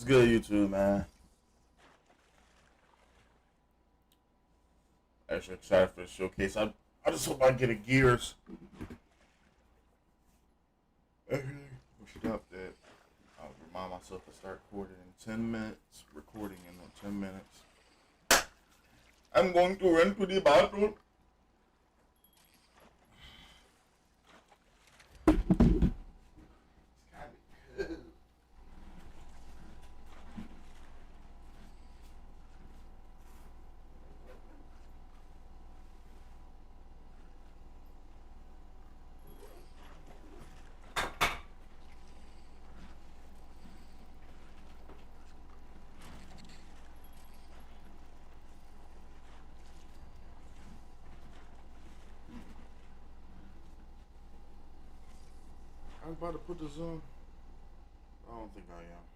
good, YouTube, man? Actually excited for the showcase. I just hope I get a Gears. Pushed up that I'll remind myself to start recording in 10 minutes. Recording in 10 minutes. I'm going to run to the bathroom. I'm about to put this on. I don't think I am.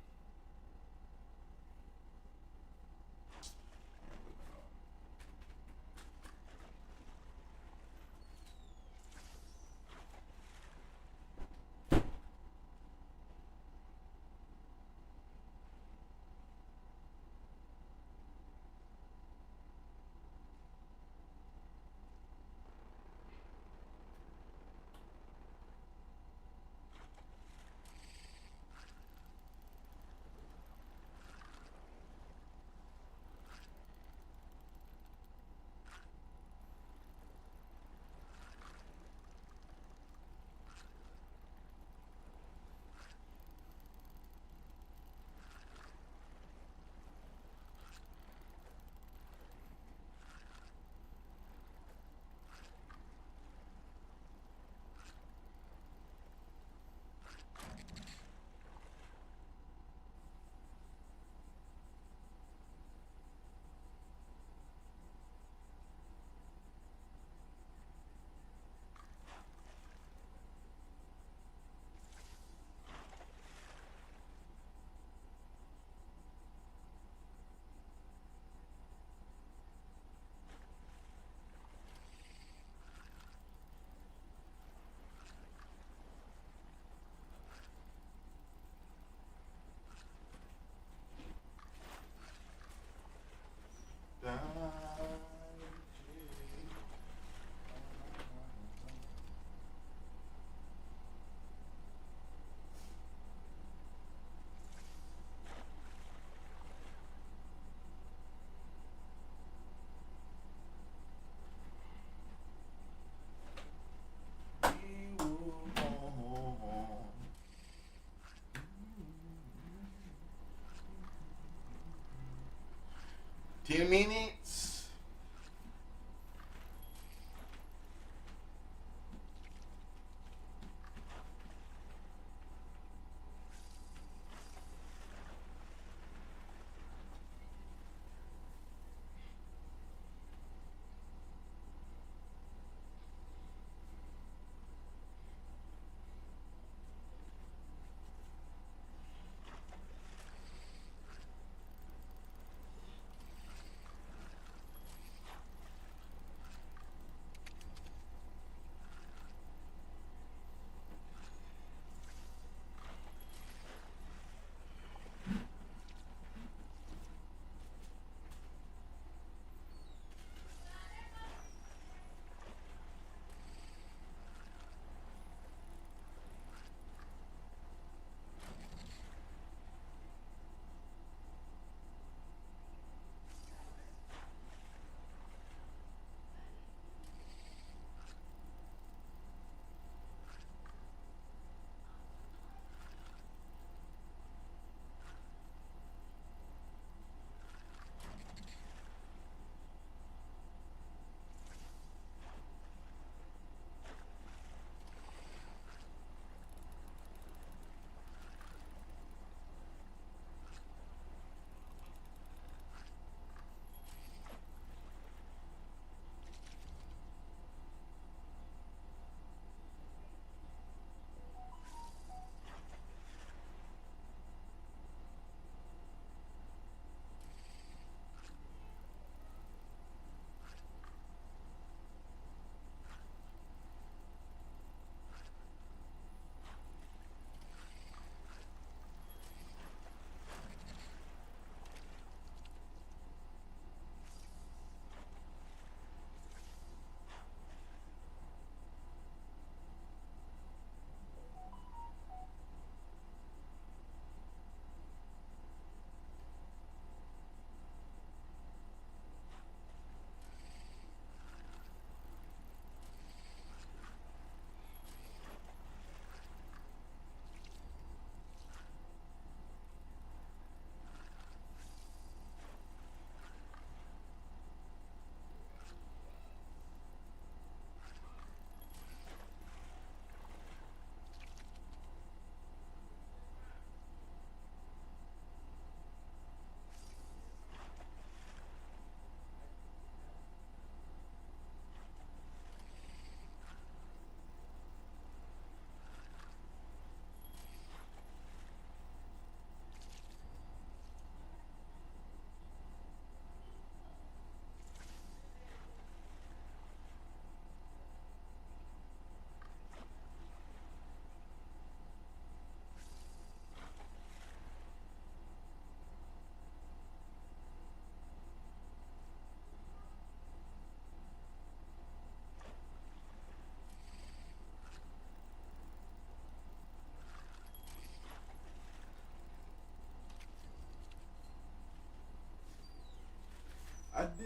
Two minutes.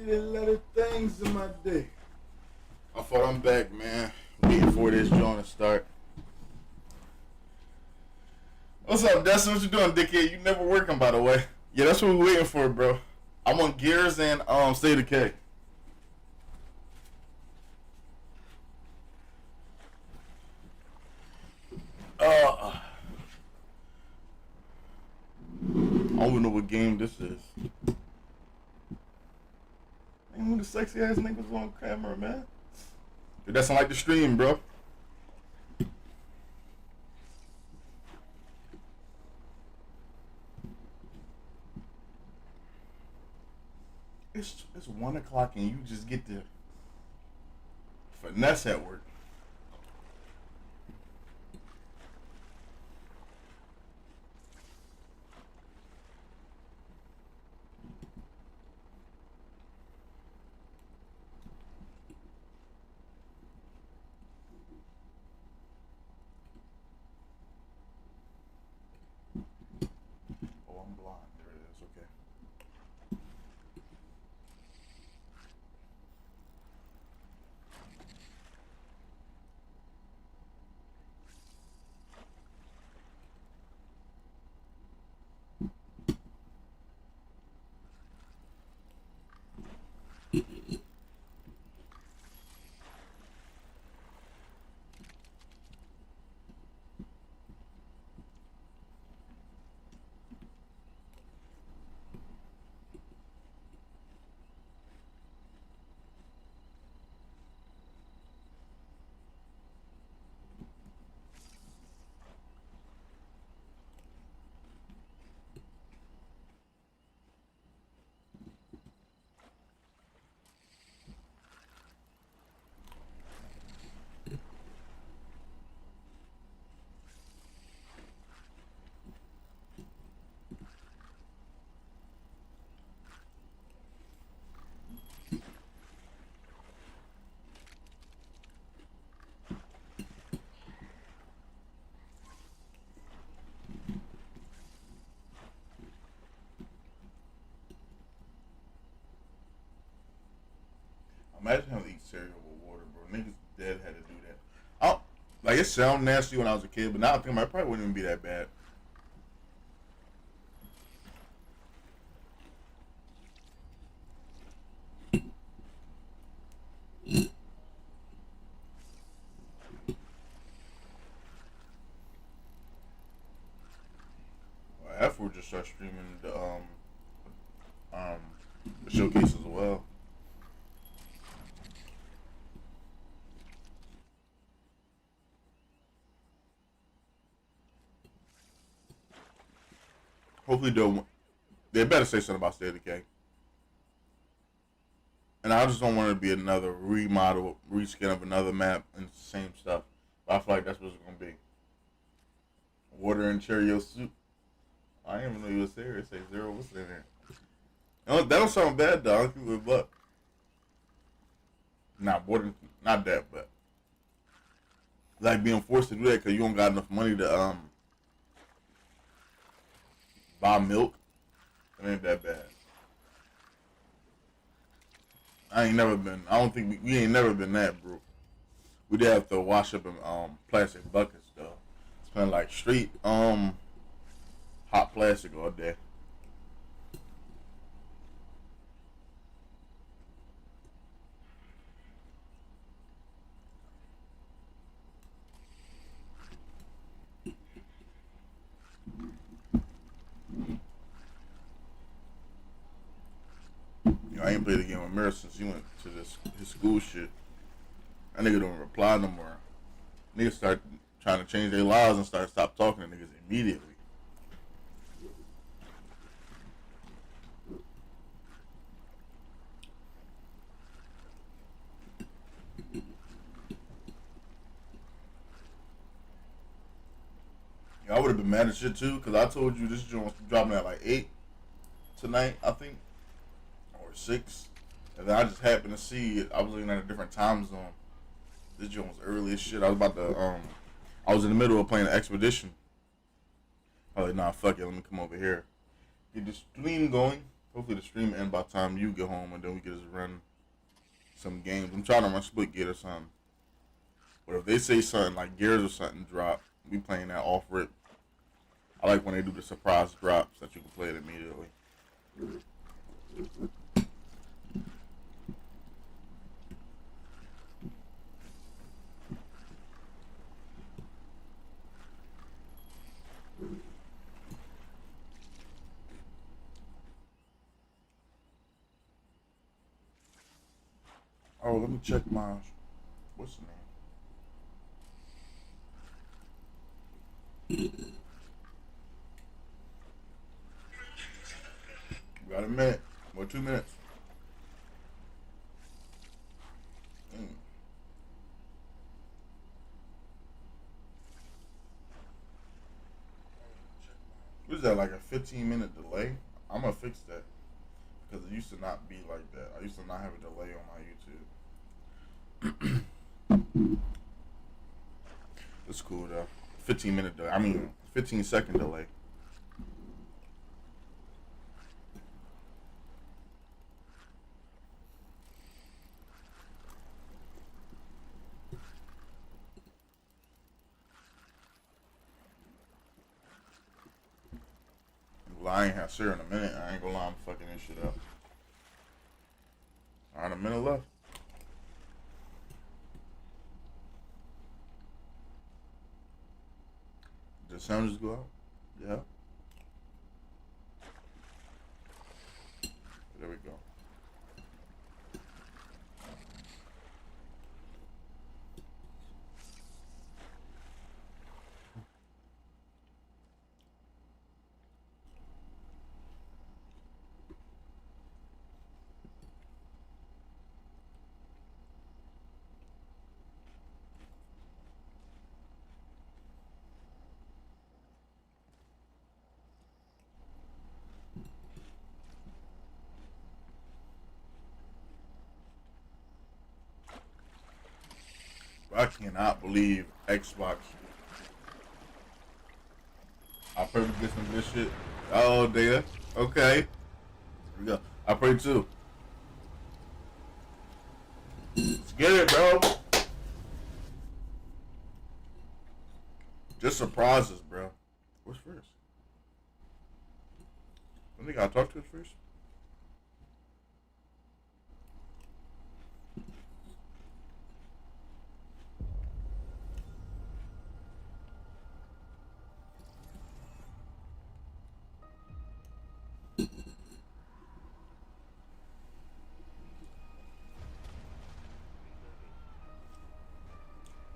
did a lot of things in my day. I thought I'm back, man. Waiting for this joint to start. What's up, Dustin? What you doing, dickhead? You never working, by the way. Yeah, that's what we're waiting for, bro. I'm on Gears and State of K. I don't even know what game this is. Ain't one of the sexy ass niggas on camera, man. Dude, that sound like the stream, bro. It's 1 o'clock and you just get to finesse at work. Oh, I'm blind. There it is. Okay. Imagine having to eat cereal with water, bro. Niggas dead had to do that. I don't, like, it sounded nasty when I was a kid, but now I think it probably wouldn't even be that bad. Well, after we just start streaming um the showcase as well. Hopefully they better say something about State of K. And I just don't want it to be another remodel, reskin of another map and same stuff. But I feel like that's what it's gonna be. Water and Cheerio soup. I didn't even know you was serious. Say zero. What's in there? That don't sound bad though. I'll keep it buck. Not water, not that, but like being forced to do that because you don't got enough money to buy milk. It ain't that bad. I ain't never been. I don't think we ain't never been that broke. We did have to wash up in plastic buckets though. Spend like straight hot plastic all day. You know, I ain't played the game with Mirror since he went to his school shit. That nigga don't reply no more. Niggas start trying to change their lives and stop talking to niggas immediately. Yeah, I would have been mad as shit too, cause I told you this joint was dropping at like 8 tonight, I think, or 6, and then I just happened to see it. I was looking at a different time zone. This joint was early as shit. I was about to I was in the middle of playing an expedition. I was like, nah, fuck it, let me come over here, get the stream going Hopefully the stream end by the time you get home, and then we can just run some games. I'm trying to run split gear or something. But if they say something like Gears or something drop, we playing that off rip. I like when they do the surprise drops that you can play it immediately. Oh, let me check my, what's the name? We got a minute, or 2 minutes. What is that, like a 15-minute delay? I'm gonna fix that. Because it used to not be like that. I used to not have a delay on my YouTube. It's cool though. 15-minute delay. I mean, 15-second delay. Well, I ain't had Sarah in a minute. I ain't gonna lie, I'm fucking this shit up. Alright, a minute left. Did the sound just go out? Yeah. There we go. I cannot believe Xbox. I pray we get some good shit. Oh, data. Okay. Here we go. I pray too. Let's get it, bro. Just surprises, bro. What's first? I think I'll talk to us first.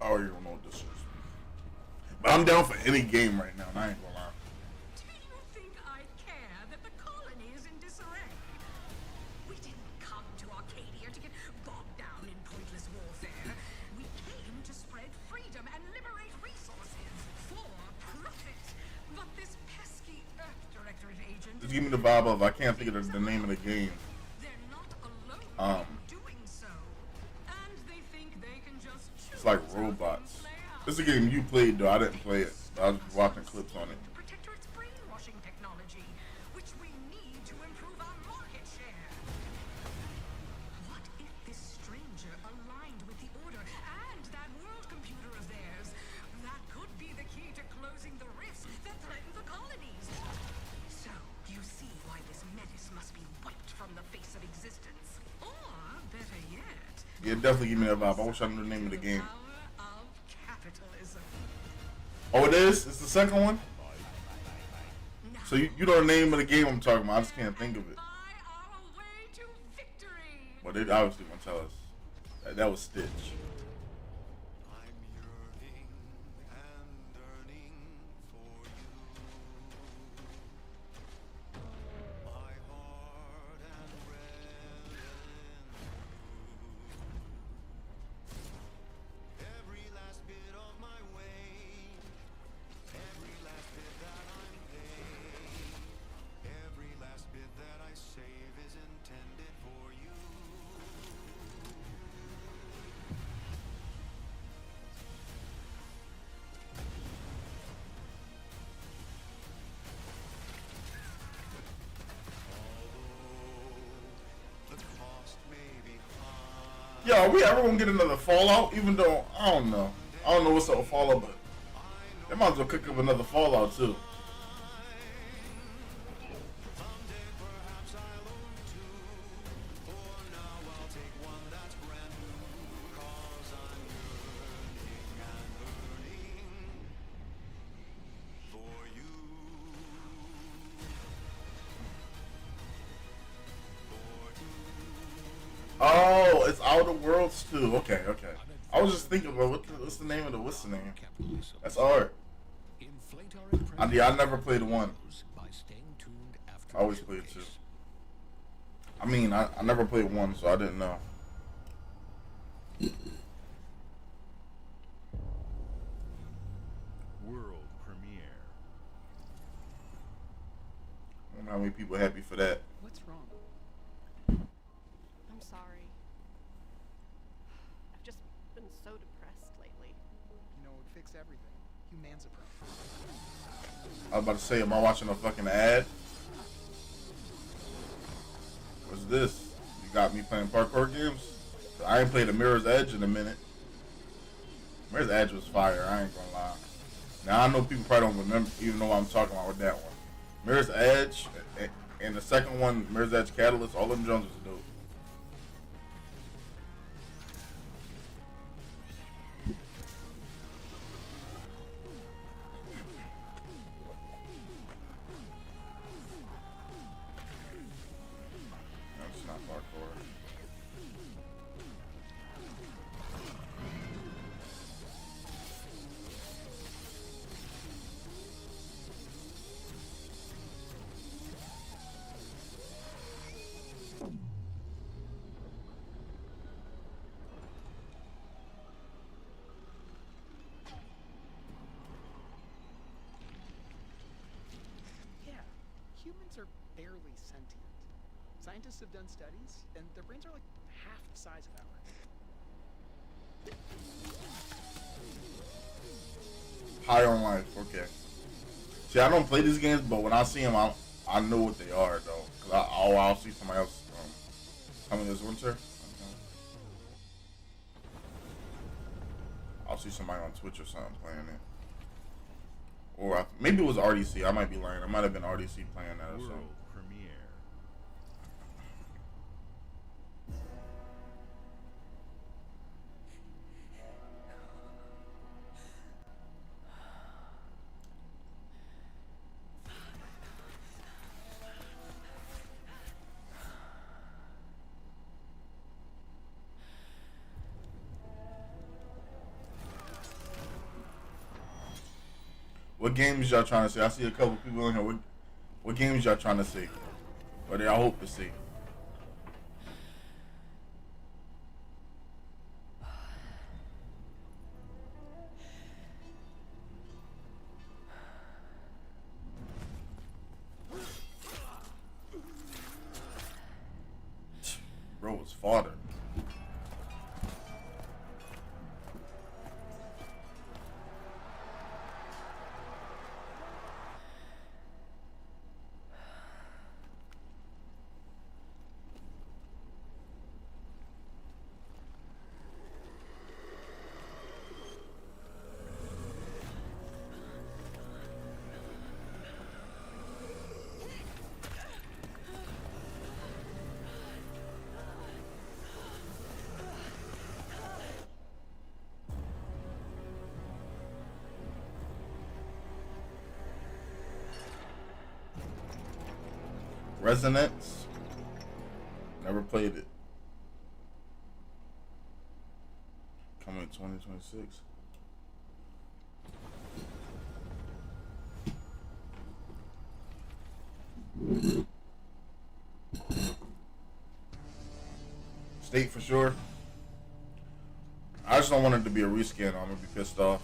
I already don't know what this is. But I'm down for any game right now, and I ain't gonna lie. Do you think I care that the colony is in disarray? We didn't come to Arcadia to get bogged down in pointless warfare. We came to spread freedom and liberate resources for profit. But this pesky Earth Directorate agent... Just give me the vibe of, I can't think of the name of the game. They're not alone in doing so. And they think they can just choose It's like robots. This is a game you played though. I didn't play it. I was watching clips on it. Protectorate's brainwashing technology, which we need to improve our market share. What if this stranger aligned with the Order and that world computer of theirs? That could be the key to closing the rifts that threaten the colonies. So, you see why this menace must be wiped from the face of existence. Or, better yet... Yeah, definitely give me that vibe. I wish I knew the name of the game. Oh, it is? It's the second one? So you know the name of the game I'm talking about. I just can't think of it. But they obviously gonna tell us. That was Stitch. Yo, are we ever gonna get another Fallout? Even though I don't know what's up with Fallout, but they might as well cook up another Fallout too. Oh, it's Outer Worlds too. Okay, okay. I was just thinking about what's the name of what's the name? That's art. I never played one. I always played two. I mean, I never played one, so I didn't know. World premiere. I don't know how many people are happy for that. What's wrong? I'm sorry. I've just been so depressed lately. You know, it would fix everything. Humanzapron. I was about to say, am I watching a fucking ad? What's this? You got me playing parkour games? I ain't played a Mirror's Edge in a minute. Mirror's Edge was fire, I ain't gonna lie. Now I know people probably don't remember, even know what I'm talking about with that one. Mirror's Edge, and the second one, Mirror's Edge Catalyst, all them drums was dope. That's not parkour. Yeah, humans are barely sentient. Scientists have done studies, and their brains are like half the size of ours. High on Life, okay. See, I don't play these games, but when I see them, I know what they are, though. Because I'll see somebody else coming this winter. I'll see somebody on Twitch or something playing it. Or maybe it was RDC. I might be lying. It might have been RDC playing that or something. World premiere. What games y'all trying to see? I see a couple people in here. What games y'all trying to see? Or do y'all hope to see? Bro was fodder. Resonance. Never played it. Coming in 2026. State for sure. I just don't want it to be a reskin. I'm gonna be pissed off.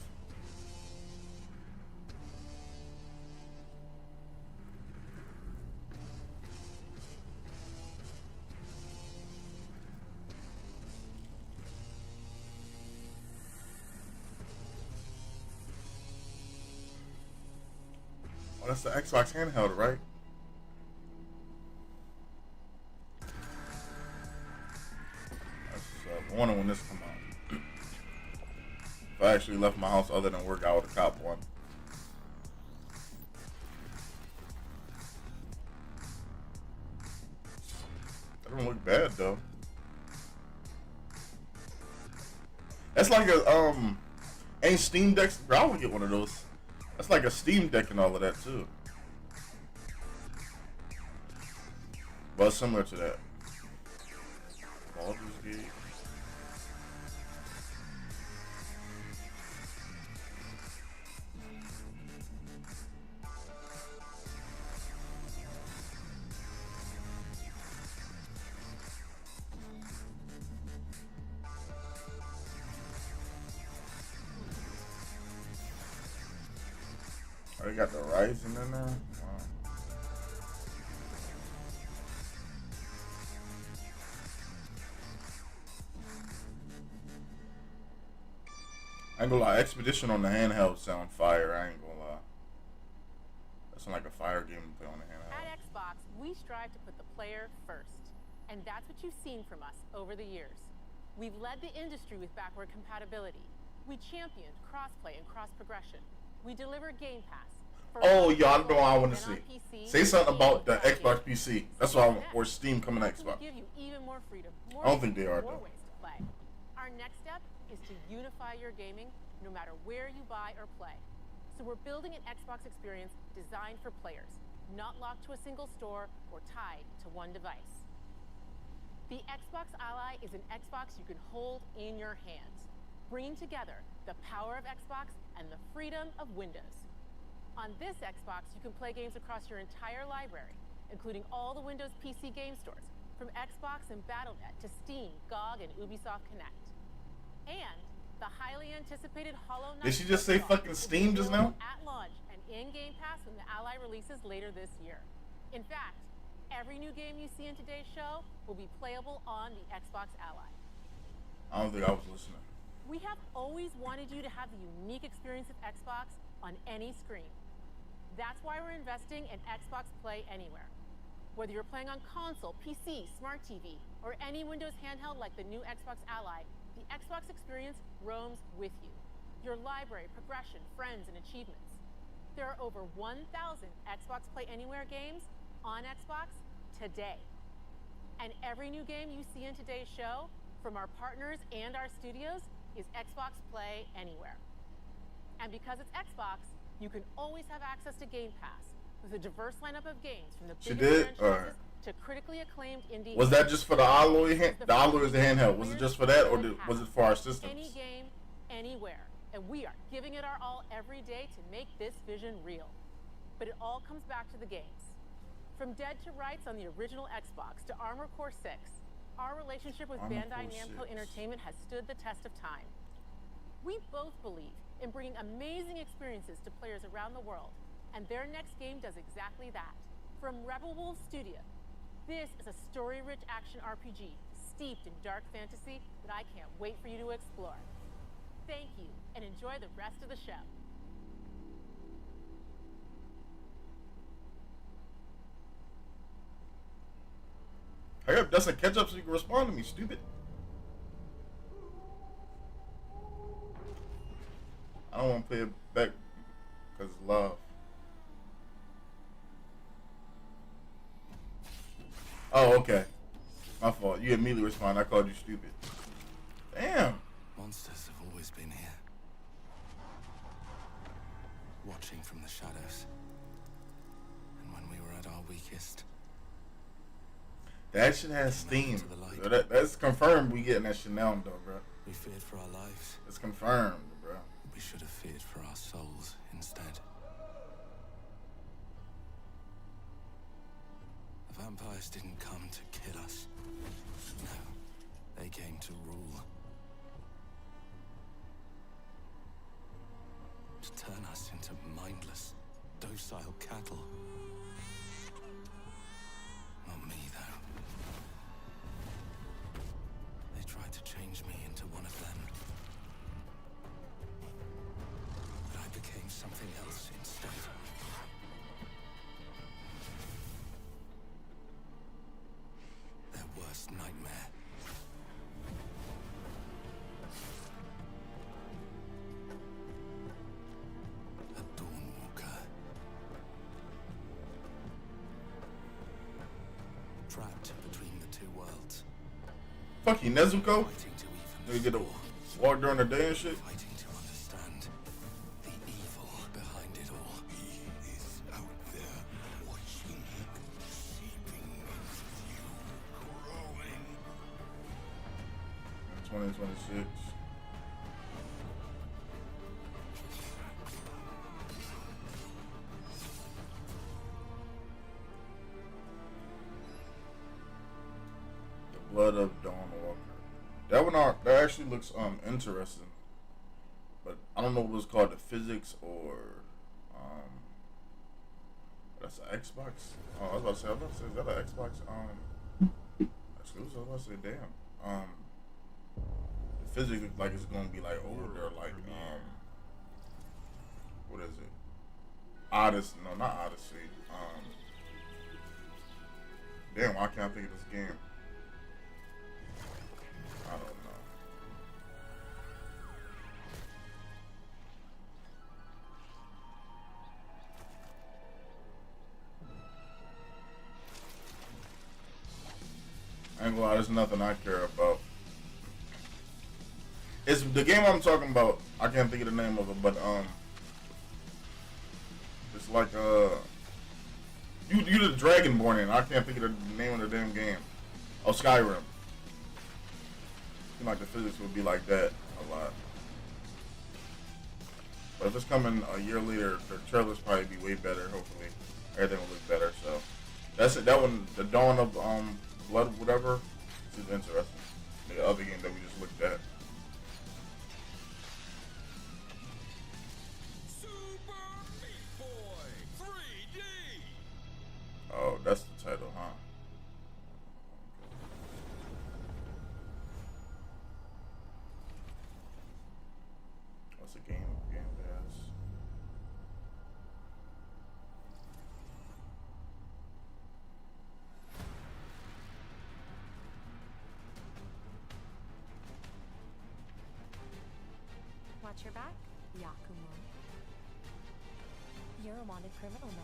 Oh, that's the Xbox handheld, right? That's I wonder when this come out. If I actually left my house other than work, I would have copped one. That don't look bad though. That's like a ain't Steam Decks. Bro, I would get one of those. That's like a Steam Deck and all of that too. Well, similar to that. Baldur's Gate. Oh, they got the Ryzen in there. Wow. I ain't gonna lie, Expedition on the handheld sound fire. I ain't gonna lie. That sound like a fire game to play on the handheld. At Xbox, we strive to put the player first. And that's what you've seen from us over the years. We've led the industry with backward compatibility. We championed crossplay and cross-progression. We deliver Game Pass. Oh, y'all know what I want to see. Say something about the Xbox PC. That's what I want. Or Steam coming to Xbox. Give you even more freedom, more I don't think they are, more though. ways to play. Our next step is to unify your gaming no matter where you buy or play. So we're building an Xbox experience designed for players, not locked to a single store or tied to one device. The Xbox Ally is an Xbox you can hold in your hands, bringing together the power of Xbox and the freedom of Windows. On this Xbox, you can play games across your entire library, including all the Windows PC game stores, from Xbox and Battle.net to Steam, GOG, and Ubisoft Connect. And the highly anticipated Hollow Knight. Did she just say fucking Steam just now? At launch and in Game Pass when the Ally releases later this year. In fact, every new game you see in today's show will be playable on the Xbox Ally. I don't think I was listening. We have always wanted you to have the unique experience of Xbox on any screen. That's why we're investing in Xbox Play Anywhere. Whether you're playing on console, PC, smart TV, or any Windows handheld like the new Xbox Ally, the Xbox experience roams with you. Your library, progression, friends, and achievements. There are over 1,000 Xbox Play Anywhere games on Xbox today. And every new game you see in today's show, from our partners and our studios, is Xbox Play Anywhere. And because it's Xbox, you can always have access to Game Pass with a diverse lineup of games from the biggest franchises to critically acclaimed indie. Was that just for the Alloy? The Alloy is the handheld. Was it just for that, or was it for our systems? Any game, anywhere, and we are giving it our all every day to make this vision real. But it all comes back to the games. From Dead to Rights on the original Xbox to Armored Core 6, our relationship with Bandai Namco Entertainment has stood the test of time. We both believe in bringing amazing experiences to players around the world, and their next game does exactly that. From Rebel Wolf Studio, this is a story-rich action RPG steeped in dark fantasy that I can't wait for you to explore. Thank you, and enjoy the rest of the show. Hurry up, Dustin, catch up so you can respond to me, stupid. I don't want to play it back because it's love. Oh, okay. My fault. You immediately respond. I called you stupid. Damn. Monsters have always been here, watching from the shadows. And when we were at our weakest, that shit has Steam. That's confirmed. We getting that shit now, though, bro. we feared for our lives. It's confirmed, bro. We should have feared for our souls instead. The vampires didn't come to kill us. No, they came to rule. To turn us into mindless, docile cattle. Not me, though. They tried to change me into one of them. But I became something else instead. Their worst nightmare. trapped between the two worlds. Fucking Nezuko. Fighting to You even get to walk during the day and shit. fighting to understand the evil behind it all. He is out there watching, seeping into you, growing. 2026. The Blood of Dawn Walker. That actually looks interesting. But I don't know what it's called, the physics or that's an Xbox. Oh, I was about to say, is that an Xbox exclusive? I was about to say, damn. The physics look like it's gonna be like older, like what is it? Odyssey? No, not Odyssey. Damn, why can't I think of this game? I don't know. I ain't gonna lie, there's nothing I care about. It's the game I'm talking about. I can't think of the name of it, but it's like you the Dragonborn in. I can't think of the name of the damn game. Oh, Skyrim. Seems like the physics would be like that a lot. But if it's coming a year later, the trailer's probably be way better. Hopefully, everything will look better. So that's it. That one, the Dawn of Blood, whatever. This is interesting. The other game that we just looked at. Super Meat Boy 3D. Oh, that's the title, huh? What's a game? Game Pass. Watch your back, Yakumo. You're a wanted criminal now.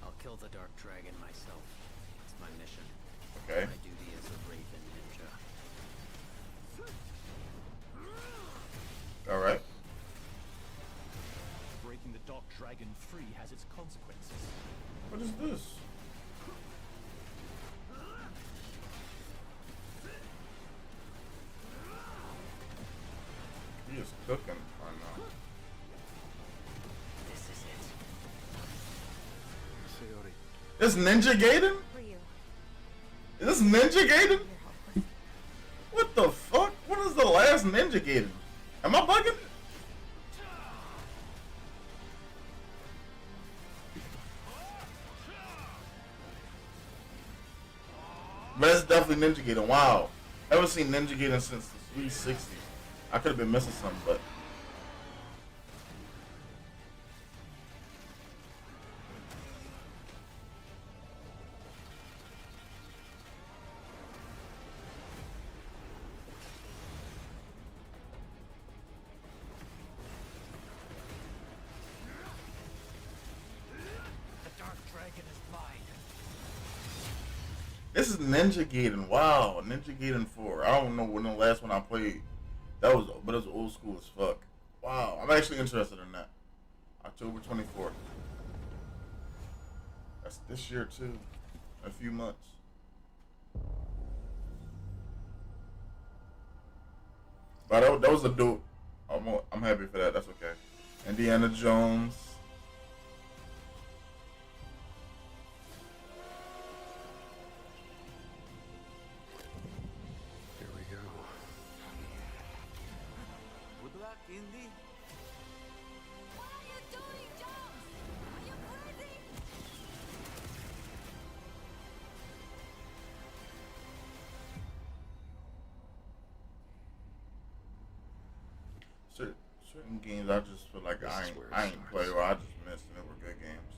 I'll kill the Dark Dragon myself. It's my mission. Okay. My duty as a Raven Ninja. All right. Breaking the Dark Dragon free has its consequences. What is this? He is cooking right now. This is it. Sayori. This Ninja Gaiden? For you, Is this Ninja Gaiden? you're helpless. What the fuck? When is the last Ninja Gaiden? Am I bugging? But that's definitely Ninja Gaiden. Wow. I haven't seen Ninja Gaiden since the 360. I could have been missing something, but. The Dark Dragon is mine. This is Ninja Gaiden. Wow, Ninja Gaiden 4. I don't know when the last one I played. But it was old school as fuck. Wow, I'm actually interested in that. October 24th. That's this year too. A few months. But that was a dope. I'm happy for that. That's okay. Indiana Jones. Here we go. Good luck, Indy. What are you doing, Jones? Are you crazy? Certain games I just feel like This I is ain't where it play starts. or I just missed and they were good games.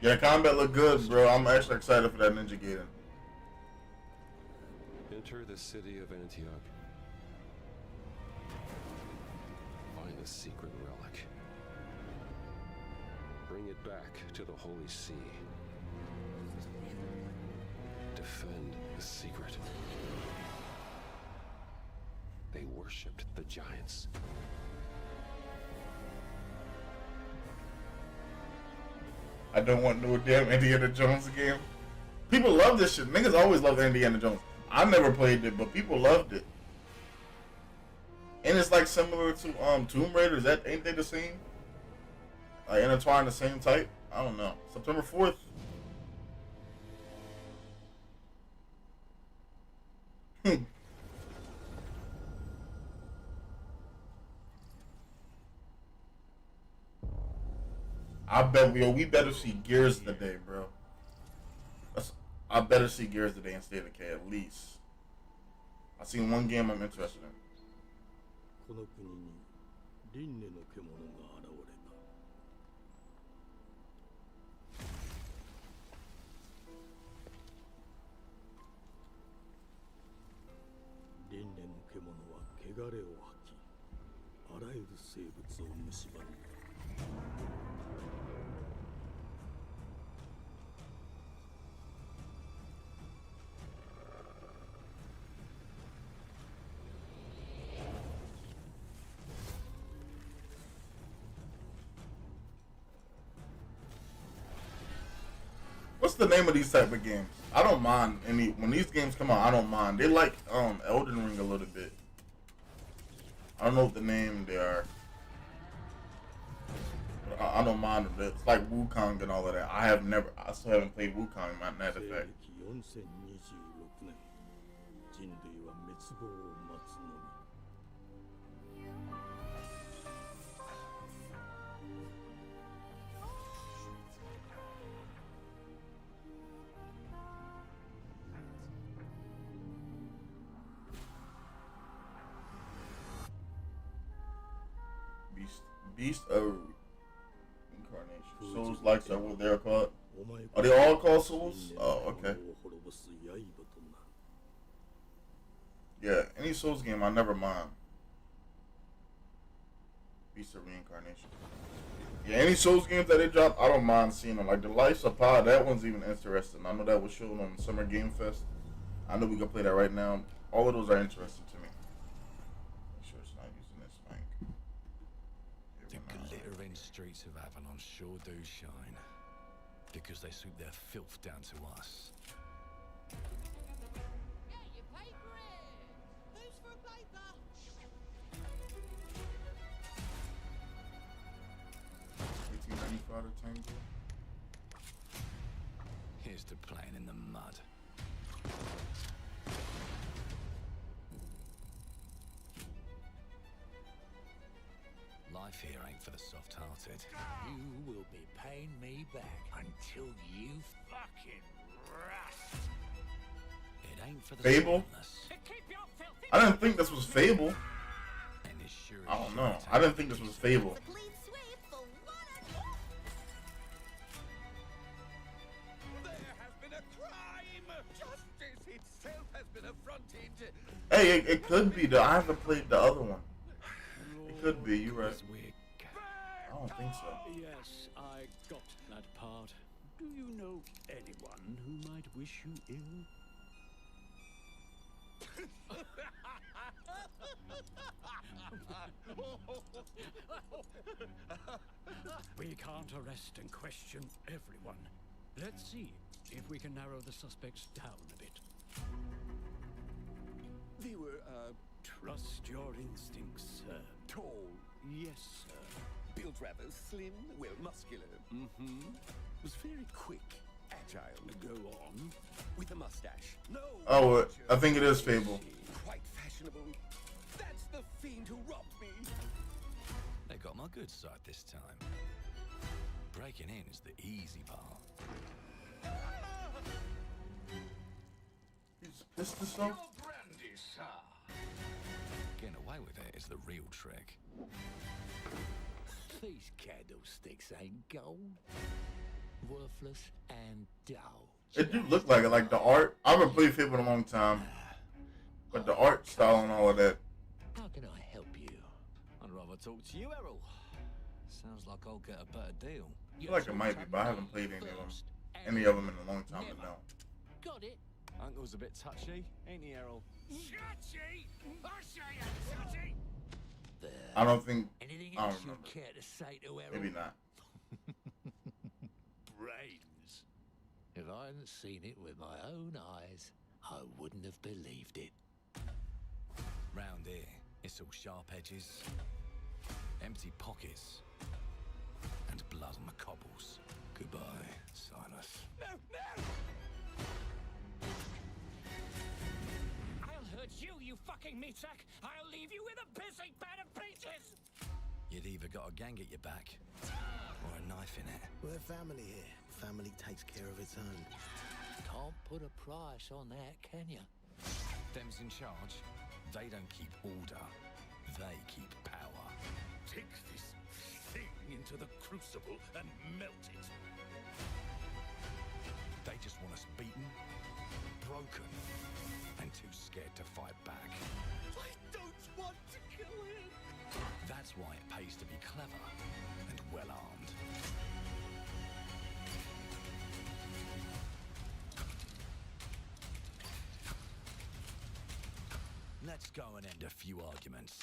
Yeah, combat look good, bro. I'm actually excited for that Ninja Gaiden. Enter the city of Antioch. Find the secret relic. Bring it back to the Holy See. defend the secret. They worshipped the giants. I don't want no damn Indiana Jones game. People love this shit. Niggas always love Indiana Jones. I never played it, but people loved it. And it's like similar to Tomb Raider. Ain't they the same? Like intertwined the same type? I don't know. September 4th. I bet we better see Gears today, bro. I better see Gears today and State of Decay at least. I seen one game I'm interested in. この国に輪廻の獣が現れた。輪廻の獣は汚れを吐き、あらゆる生物を蝕んだ。What's the name of these type of games? I don't mind when these games come out. I don't mind. They like Elden Ring a little bit. I don't know what the name they are. But I don't mind them. It's like Wukong and all of that. I still haven't played Wukong. Matter of fact. 4026年、人類は滅亡を待つのみ。Beast of Incarnation. Souls likes are what they're called. Are they all called Souls? Oh, okay. Yeah, any Souls game I never mind. Beast of Reincarnation. Yeah, any Souls games that they drop, I don't mind seeing them. Like the Life of Pi, that one's even interesting. I know that was shown on Summer Game Fest. I know we can play that right now. All of those are interesting to me. Make sure it's not using this mic. The glittering streets of Avalon sure do shine, because they sweep their filth down to us. Get your paper in! Who's for a paper? 1895 to Tango. Here's to playing in the mud. Life here ain't for the soft-hearted. You will be paying me back until you fucking rust. It ain't for the Fable? spotless. I didn't think this was Fable. And it's sure I don't as know. shit I didn't think this was Fable. Clean sweep for one There has been a crime! Justice itself has been affronted! Hey, it could be I haven't played the other one. It could be. You're right. It's weird. I don't think so. Yes, I got that part. Do you know anyone who might wish you ill? We can't arrest and question everyone. Let's see if we can narrow the suspects down a bit. They were, Trust your instincts, sir. tall, Yes, sir. built rather slim, well, muscular. Mm-hmm. Was very quick, agile, Go on. with a mustache. No! Oh, I think it is Fable. Quite fashionable. That's the fiend who robbed me! They got my good side this time. Breaking in is the easy part. He's pissed himself. Brandy, sir! Getting away with it is the real trick. These candlesticks ain't gold. Worthless and dull. It do look like it, like the art. I haven't played Fable in a long time, but the art style and all of that. How can I help you? I'd rather talk to you, Errol. Sounds like I'll get a better deal. I feel like it might be, but I haven't played any of them in a long time to know. Got it? Uncle's a bit touchy, ain't he, Errol? Touchy? I say I'm touchy. I don't think. Anything I else don't you remember. care to say to Errol? Maybe not. Brains. If I hadn't seen it with my own eyes, I wouldn't have believed it. Round here, it's all sharp edges, empty pockets, and blood on the cobbles. Goodbye, Silas. No, no! I'll hurt you, you fucking meatsack! I'll leave you with a pissing bed of peaches! You'd either got a gang at your back, or a knife in it. We're family here. Family takes care of its own. Can't put a price on that, can you? Them's in charge. They don't keep order. They keep power. Take this thing into the crucible and melt it. They just want us beaten, broken, and too scared to fight back. I don't want to kill him! That's why it pays to be clever and well-armed. Let's go and end a few arguments.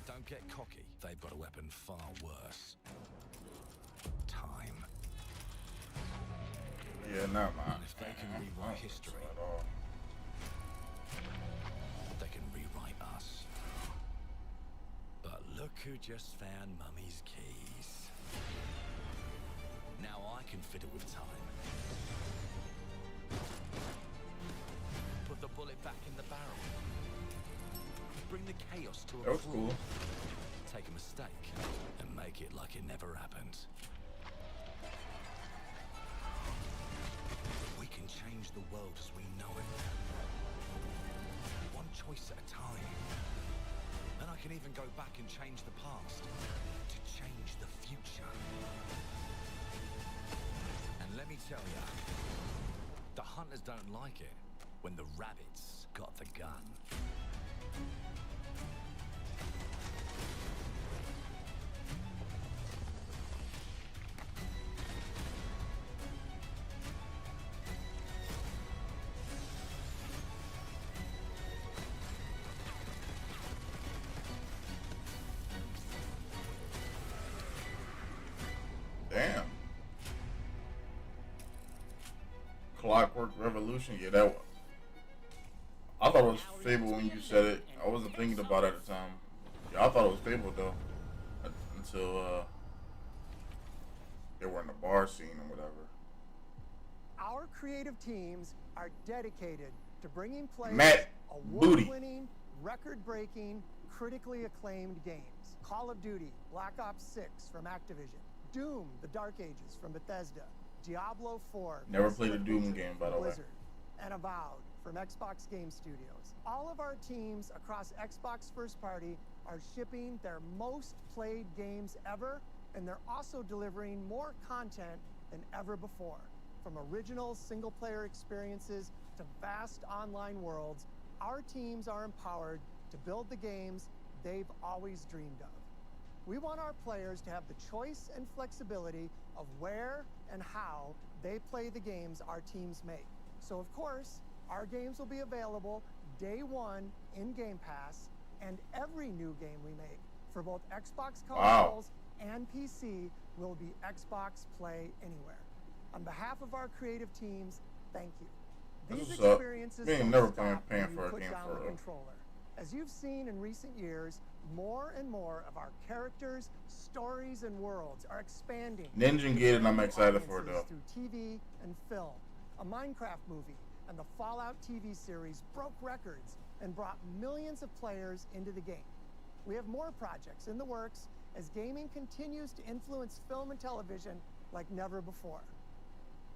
Don't get cocky. They've got a weapon far worse. Time. Yeah, not mine. And if they can rewrite history, At all. they can rewrite us. But look who just found Mummy's keys. Now I can fiddle with time. Put the bullet back in the barrel. Bring the chaos to a That was crawl. cool. Take a mistake and make it like it never happened. We can change the world as we know it. One choice at a time. And I can even go back and change the past to change the future. And let me tell ya, the hunters don't like it when the rabbits got the gun. Damn. Clockwork Revolution. Yeah, that was. I thought it was Fable when you said it. I wasn't thinking about it at the time. Yeah, I thought it was Fable though, until they were in the bar scene or whatever. Our creative teams are dedicated to bringing players Matt Booty. award-winning, record-breaking, critically acclaimed games. Call of Duty, Black Ops 6 from Activision, Doom, The Dark Ages from Bethesda, Diablo 4. Never from played a Doom Blizzard, game, by the way. Blizzard, and Avowed from Xbox Game Studios. All of our teams across Xbox First Party are shipping their most played games ever, and they're also delivering more content than ever before. From original single-player experiences to vast online worlds, our teams are empowered to build the games they've always dreamed of. We want our players to have the choice and flexibility of where and how they play the games our teams make. So of course, our games will be available day one in Game Pass, and every new game we make for both Xbox consoles and PC will be Xbox Play Anywhere. On behalf of our creative teams, thank you. That's These what's up. experiences We ain't don't never stop paying when you for a put game down for the real. controller. As you've seen in recent years, more and more of our characters, stories, and worlds are expanding. Ninja to get it, and I'm new excited for it, audiences though. Through TV and film. A Minecraft movie and the Fallout TV series broke records and brought millions of players into the game. We have more projects in the works as gaming continues to influence film and television like never before.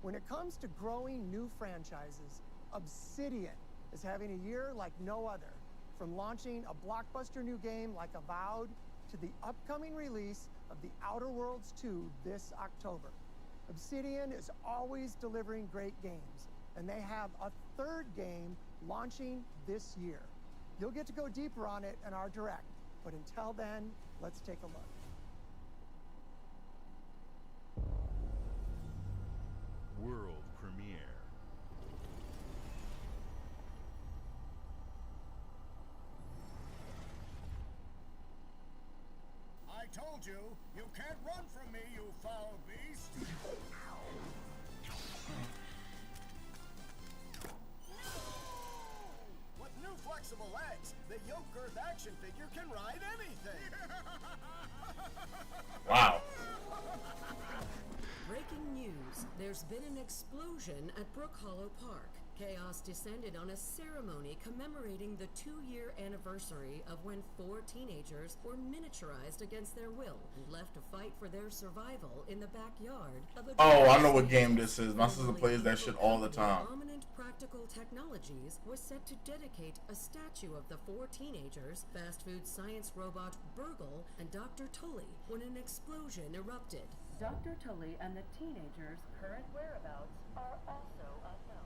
When it comes to growing new franchises, Obsidian is having a year like no other. From launching a blockbuster new game like Avowed to the upcoming release of The Outer Worlds 2 this October. Obsidian is always delivering great games, and they have a third game launching this year. You'll get to go deeper on it in our direct, but until then, let's take a look. world premiere. I told you, you can't run from me, you foul beast! With new flexible legs, the yoke girth action figure can ride anything! Wow. Breaking news. There's been an explosion at Brook Hollow Park. Chaos descended on a ceremony commemorating the 2-year anniversary of when 4 teenagers were miniaturized against their will and left to fight for their survival in the backyard of a... Oh, I know what game this is. My sister plays that shit all the time. Dominant Practical Technologies was set to dedicate a statue of the 4 teenagers, fast food science robot Burgle, and Dr. Tully when an explosion erupted. Dr. Tully and the teenagers' current whereabouts are also unknown.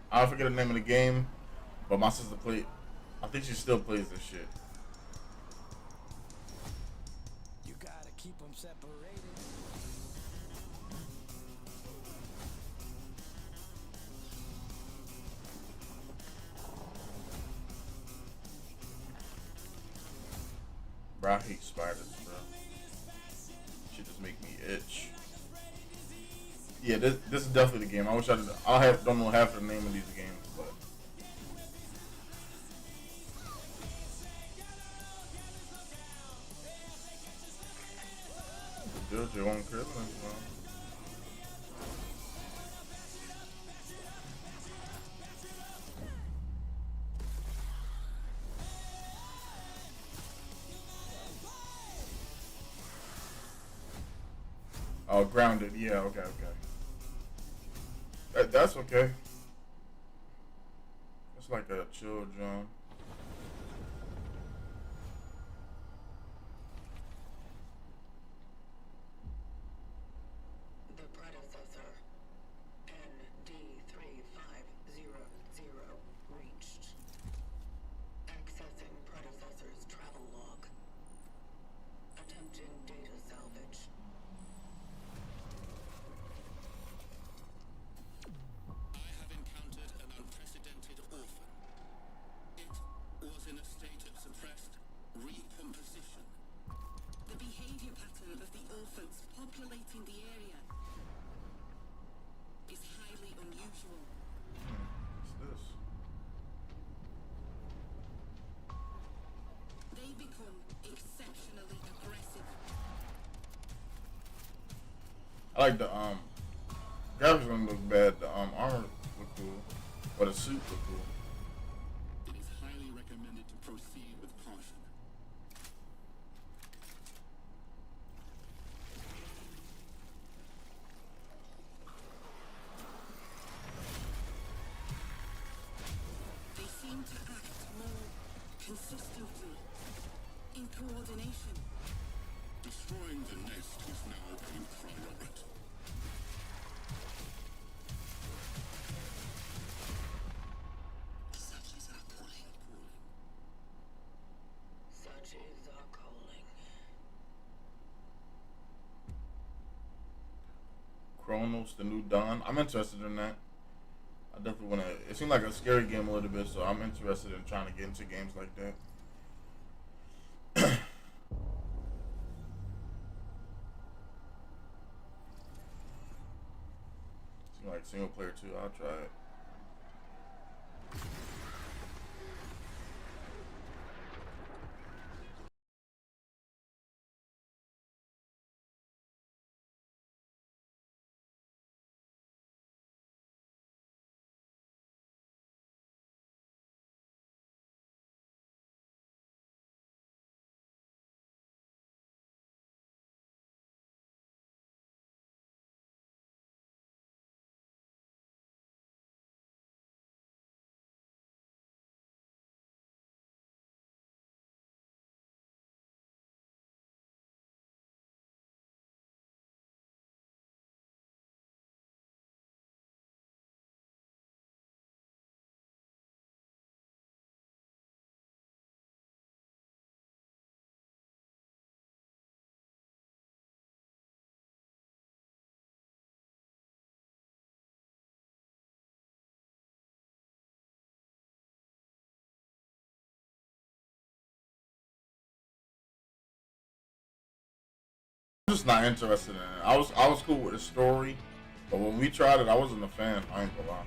I forget the name of the game, but my sister played. I think she still plays this shit. You gotta keep them separated. Bro, I hate spiders, bro. Shit just make me itch. Yeah, this is definitely the game. I wish don't know half the name of these games, but JoJo on Christmas, bro. Oh, grounded. Yeah, okay. That's okay. It's like a chill drum. The predecessor, ND3500, reached. Accessing predecessor's travel log. Attempting data salvage. I have encountered an unprecedented orphan. It was in a state of suppressed recomposition. The behavior pattern of the orphans populating the area is highly unusual. What's this? They become exceptionally aggressive. I like the graphics don't look bad. The armor look cool, but the suit look cool. It is highly recommended to proceed with caution. They seem to act more consistently, in coordination. Destroying the nest is now a priority. Such is our calling. Such is our calling. Chronos, the new Dawn. I'm interested in that. I definitely want to. It seemed like a scary game a little bit, so I'm interested in trying to get into games like that. Seems like single player too. I'll try it. I'm just not interested in it. I was cool with the story, but when we tried it, I wasn't a fan. I ain't gonna lie.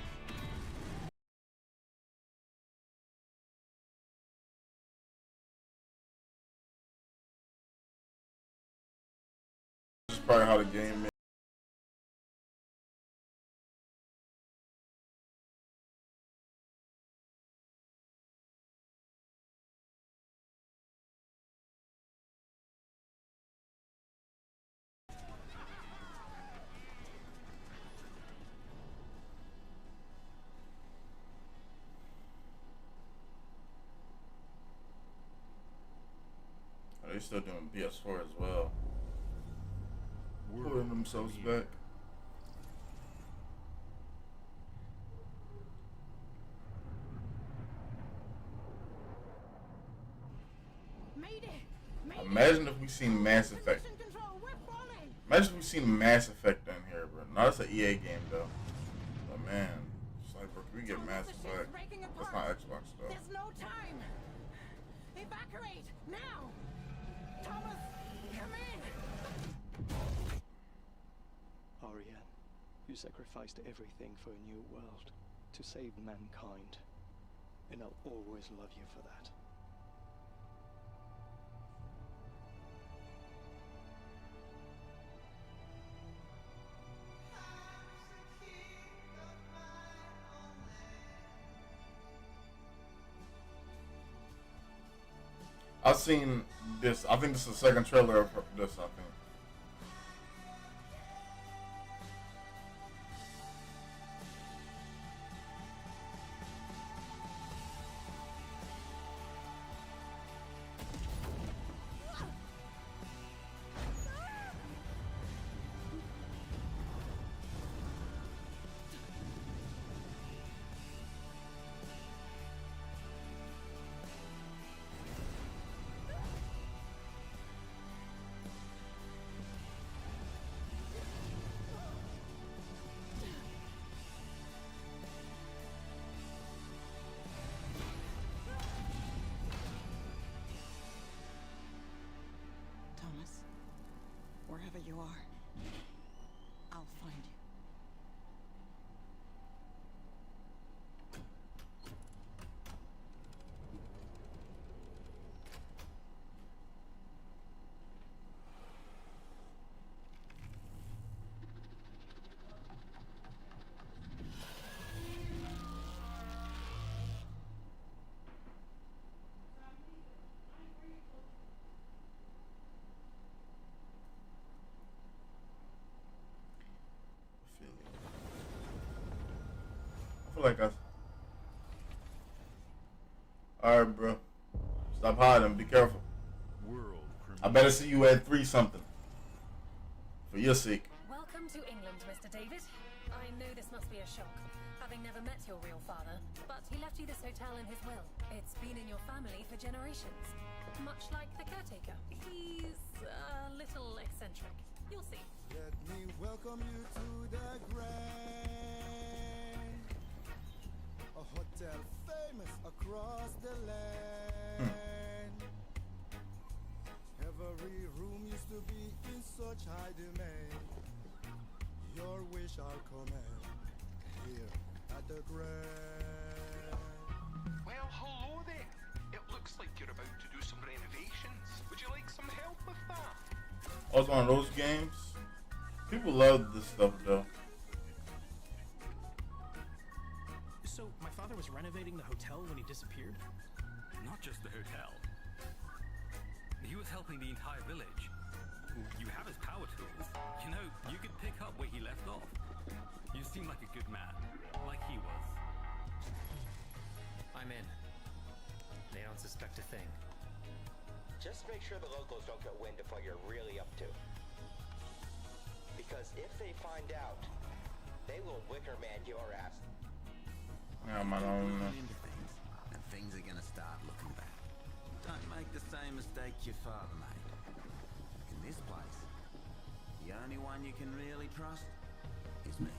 This is probably how the game is. They still doing PS4 as well. Pulling themselves back. Imagine if we seen Mass Effect. Imagine if we seen Mass Effect in here, bro. No, it's an EA game though. But man, it's like, bro, can we get Mass Effect? That's not Xbox though. There's no time. Evacuate now. Thomas, come in. Ariane, you sacrificed everything for a new world, to save mankind. And I'll always love you for that. I've seen this. I think this is the second trailer of this, I think. Thomas, wherever you are, I'll find you. I feel like Alright, bro. Stop hiding. Be careful. I better see you at 3 something. For your sake. Welcome to England, Mr. David. I know this must be a shock, having never met your real father, but he left you this hotel in his will. It's been in your family for generations. Much like the caretaker. He's a little eccentric. You'll see. Let me welcome you to the Grand, a hotel famous across the land. Every room used to be in such high demand. Your wish I'll command here at the Grand. Well, hello there. It looks like you're about to do some renovations. Would you like some help with that? I was one of those games. People love this stuff though. So, my father was renovating the hotel when he disappeared? Not just the hotel. He was helping the entire village. You have his power tools. You know, you could pick up where he left off. You seem like a good man, like he was. I'm in. They don't suspect a thing. Just make sure the locals don't get wind of what you're really up to. Because if they find out, they will Wickerman your ass. Yeah, man, I don't know. Into things, and things are gonna start looking bad. Don't make the same mistake your father made. In this place, the only one you can really trust is me.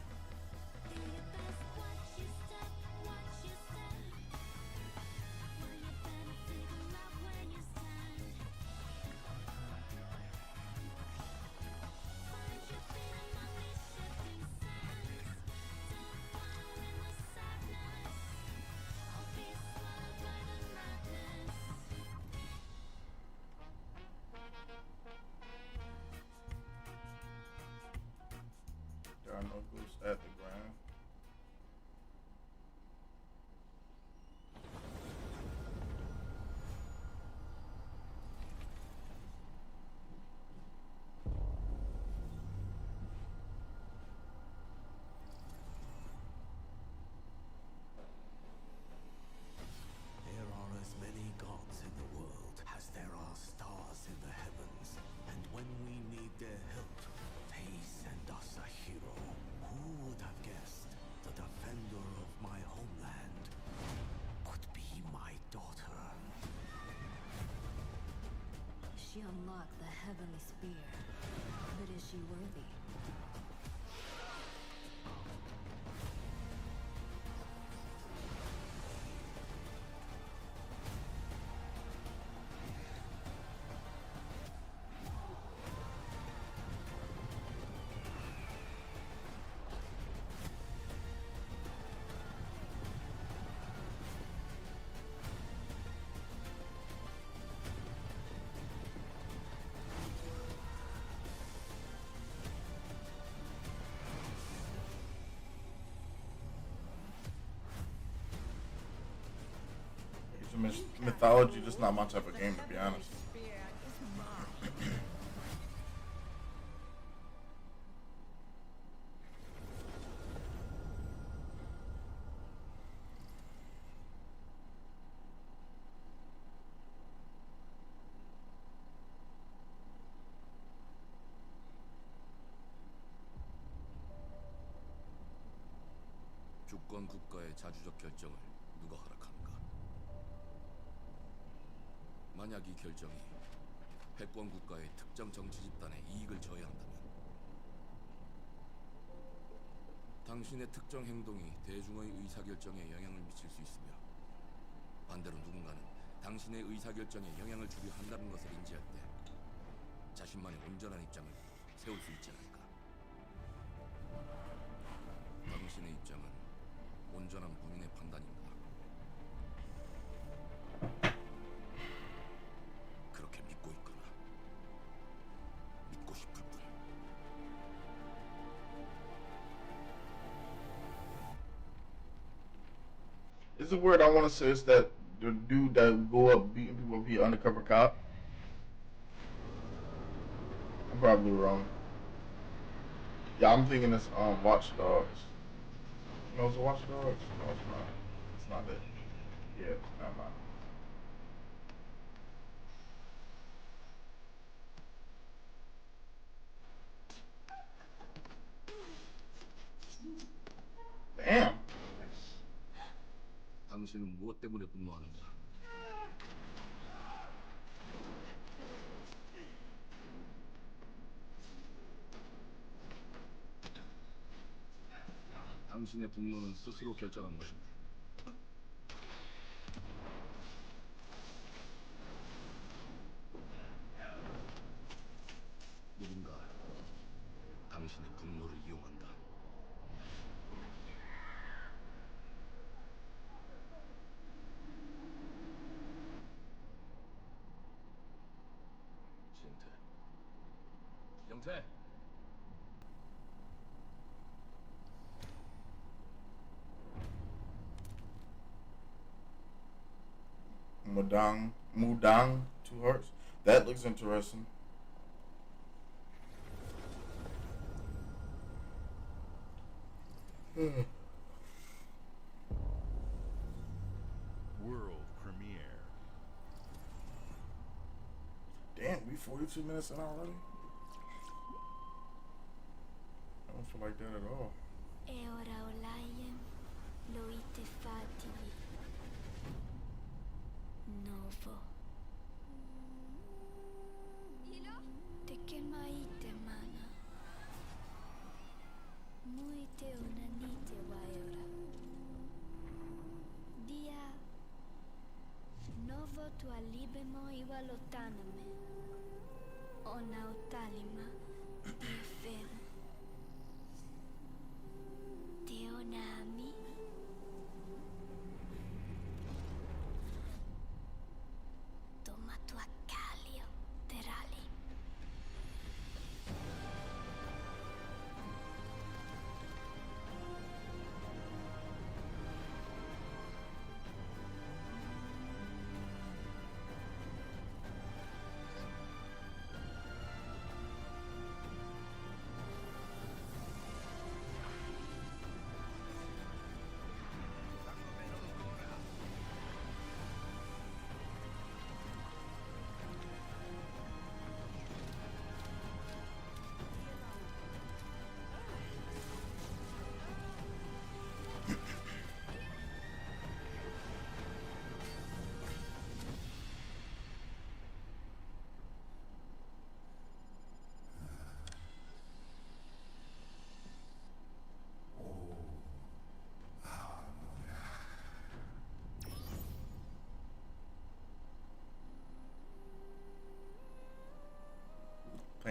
unlock the heavenly spear. But is she worthy? Mythology, just not my type of game, to be honest. 주권 국가의 자주적 결정을 누가 허락하는가? 만약 이 결정이 패권 국가의 특정 정치 집단의 이익을 저해한다면 당신의 특정 행동이 대중의 의사결정에 영향을 미칠 수 있으며 반대로 누군가는 당신의 의사결정에 영향을 주려 한다는 것을 인지할 때 자신만의 온전한 입장을 세울 수 있지 않을까? 당신의 입장은 온전한 본인의 판단인가? 그렇게 믿고 있거나 믿고 싶을 뿐. Is the word I want to say is that the dude that would go up beating people would be an undercover cop? I'm probably wrong. Yeah, I'm thinking it's Watch Dogs. No, it's Watch Dogs? No, it's not. It's not that. Yeah, never mind. Damn. 당신은 무엇 때문에 분노하는가? 당신의 분노는 스스로 결정한 것입니다. 누군가 당신의 분노를 이용한다. 영태. Mudang, 2 hearts. That looks interesting. World premiere. Damn, we 42 minutes in already? I don't feel like that at all. E ora olaiem loite fativi. Novo. Te kemaite mana. Muite unanite waiora. Dia. Novo tua libemo iwalotaname. Ona utalima. Efen. Teonami. Toma tua calio, terali.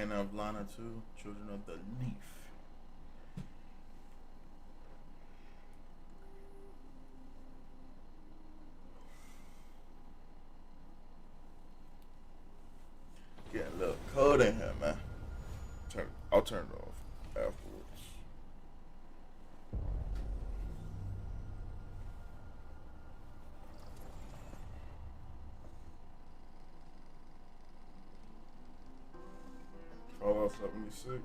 fan of Lana too. Children of the Leaf. Getting a little cold in here, man. I'll turn it off afterwards. Fallout 76.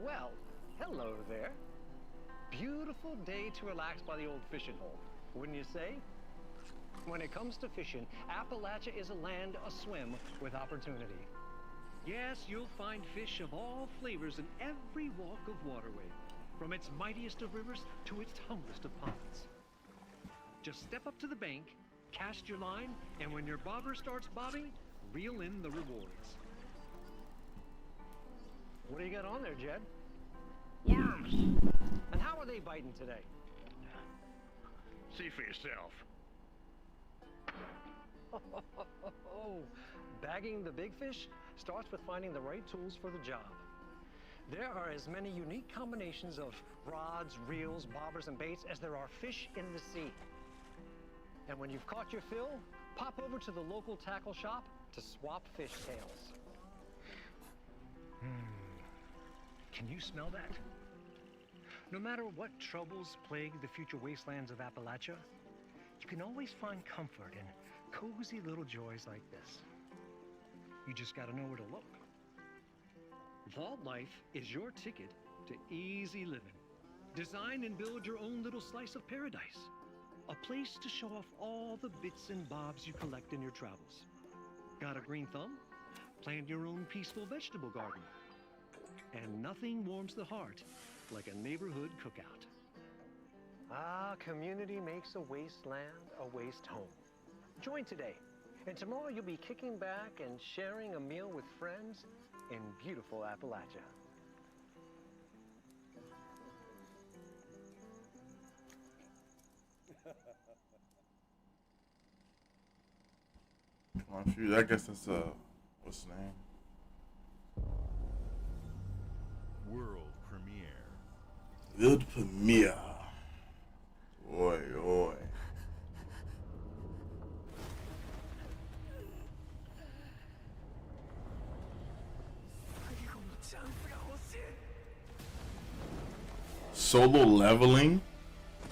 Well, hello there. Beautiful day to relax by the old fishing hole, wouldn't you say? When it comes to fishing, Appalachia is a land aswim with opportunity. Yes, you'll find fish of all flavors in every walk of waterway, from its mightiest of rivers to its humblest of ponds. Just step up to the bank, cast your line, and when your bobber starts bobbing, reel in the rewards. What do you got on there, Jed? Worms! And how are they biting today? See for yourself. Bagging the big fish starts with finding the right tools for the job. There are as many unique combinations of rods, reels, bobbers, and baits as there are fish in the sea. And when you've caught your fill, pop over to the local tackle shop to swap fish tails. Can you smell that? No matter what troubles plague the future wastelands of Appalachia, you can always find comfort in cozy little joys like this. You just gotta know where to look. Vault Life is your ticket to easy living. Design and build your own little slice of paradise. A place to show off all the bits and bobs you collect in your travels. Got a green thumb? Plant your own peaceful vegetable garden. And nothing warms the heart like a neighborhood cookout. Ah, community makes a wasteland a waste home. Join today, and tomorrow you'll be kicking back and sharing a meal with friends in beautiful Appalachia. Come on, shoot. I guess that's what's the name? World premiere. World premiere. Oi, oi. Solo leveling?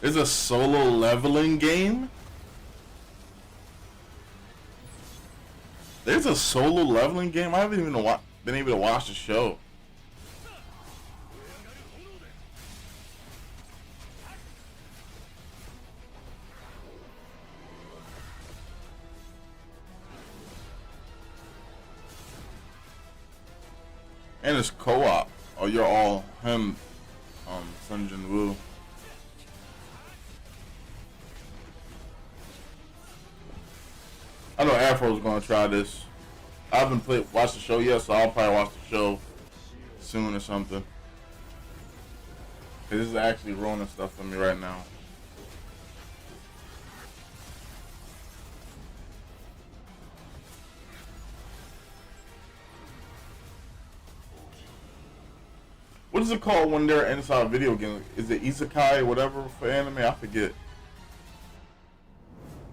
There's a solo leveling game? There's a solo leveling game? I haven't even been able to watch the show. And it's co-op. Oh, you're all him, Sun Jin Woo. I know Afro's gonna try this. I haven't watched the show yet, so I'll probably watch the show soon or something. This is actually ruining stuff for me right now. What is it called when they're inside a video game? Is it isekai or whatever for anime? I forget.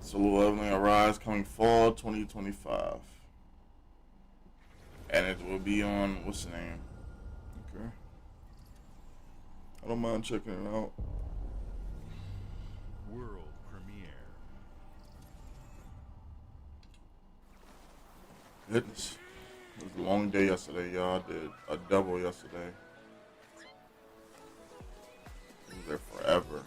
Solo Leveling Arise coming fall 2025. And it will be on, what's the name? Okay. I don't mind checking it out. World premiere. Goodness. It was a long day yesterday, y'all. I did a double yesterday. I was there forever.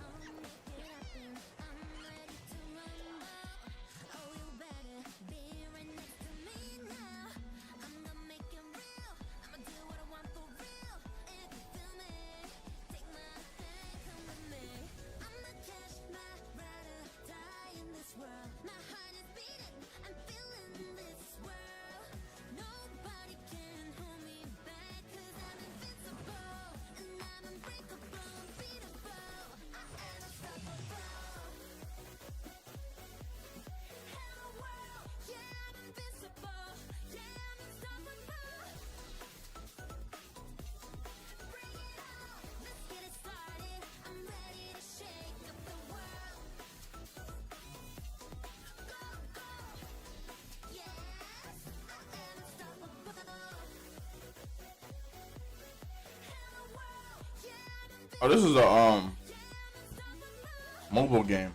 Oh, this is a mobile game.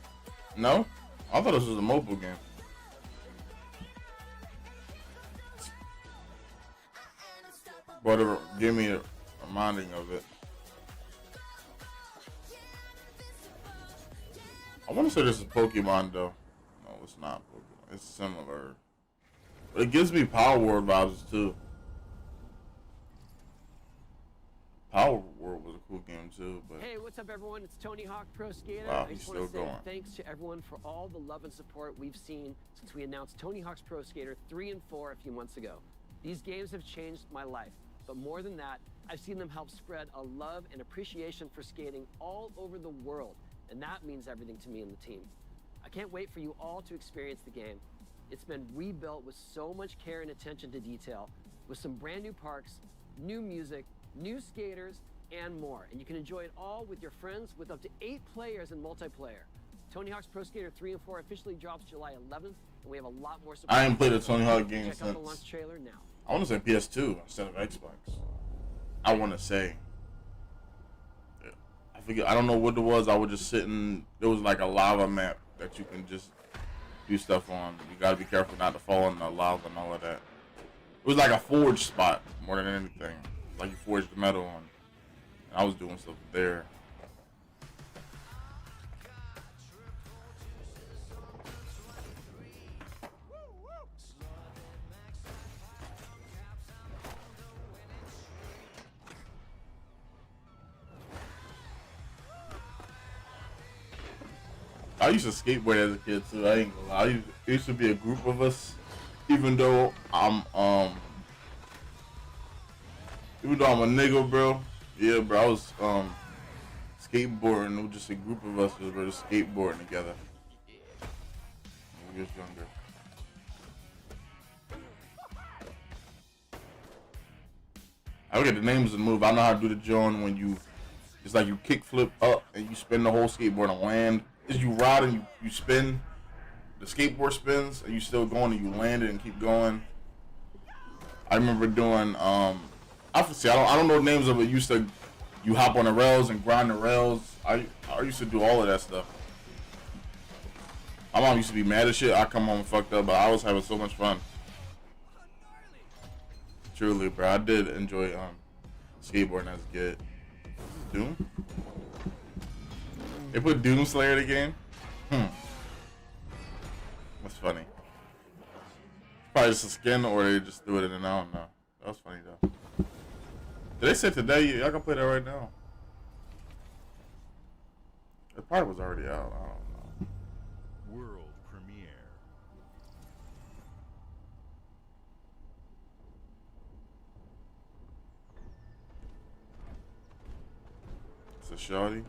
No? I thought this was a mobile game. But it gave me a reminding of it. I want to say this is Pokemon though. No, it's not Pokemon. It's similar. But it gives me Power World vibes too. Power World was a cool game too, but hey, what's up everyone? It's Tony Hawk Pro Skater. wow, I he's just want to still say going. thanks to everyone for all the love and support we've seen since we announced Tony Hawk's Pro Skater 3 and 4 a few months ago. These games have changed my life, but more than that, I've seen them help spread a love and appreciation for skating all over the world, and that means everything to me and the team. I can't wait for you all to experience the game. It's been rebuilt with so much care and attention to detail, with some brand new parks, new music, new skaters, and more. And you can enjoy it all with your friends with up to 8 players in multiplayer. Tony Hawk's Pro Skater 3 and 4 officially drops July 11th, and we have a lot more support. I haven't played a Tony Hawk game Check out the since launch trailer now. I want to say PS2 instead of Xbox. I want to say. I forget. I don't know what it was. I was just sitting. There was like a lava map that you can just do stuff on. You gotta be careful not to fall in the lava and all of that. It was like a forge spot more than anything. Like you forged the metal on. And I was doing stuff there. I used to skateboard as a kid too. I ain't gonna lie. It used to be a group of us, even though I'm a nigga, bro. Yeah, bro. I was skateboarding. It was just a group of us that were just skateboarding together. When we was younger. I forget the names of the move. I know how to do the joint when you, it's like you kick flip up and you spin the whole skateboard and land. Is you ride and you spin, the skateboard spins and you still going and you land it and keep going. I remember doing I don't know the names of it. You hop on the rails and grind the rails. I used to do all of that stuff. My mom used to be mad as shit. I come home fucked up, but I was having so much fun. Truly, bro. I did enjoy skateboarding as a kid. Doom? They put Doom Slayer in the game? That's funny. Probably just a skin or they just threw it in and I don't know. That was funny though. Did they say today y'all can play that right now? It probably was already out. I don't know. World premiere. It's a shawty.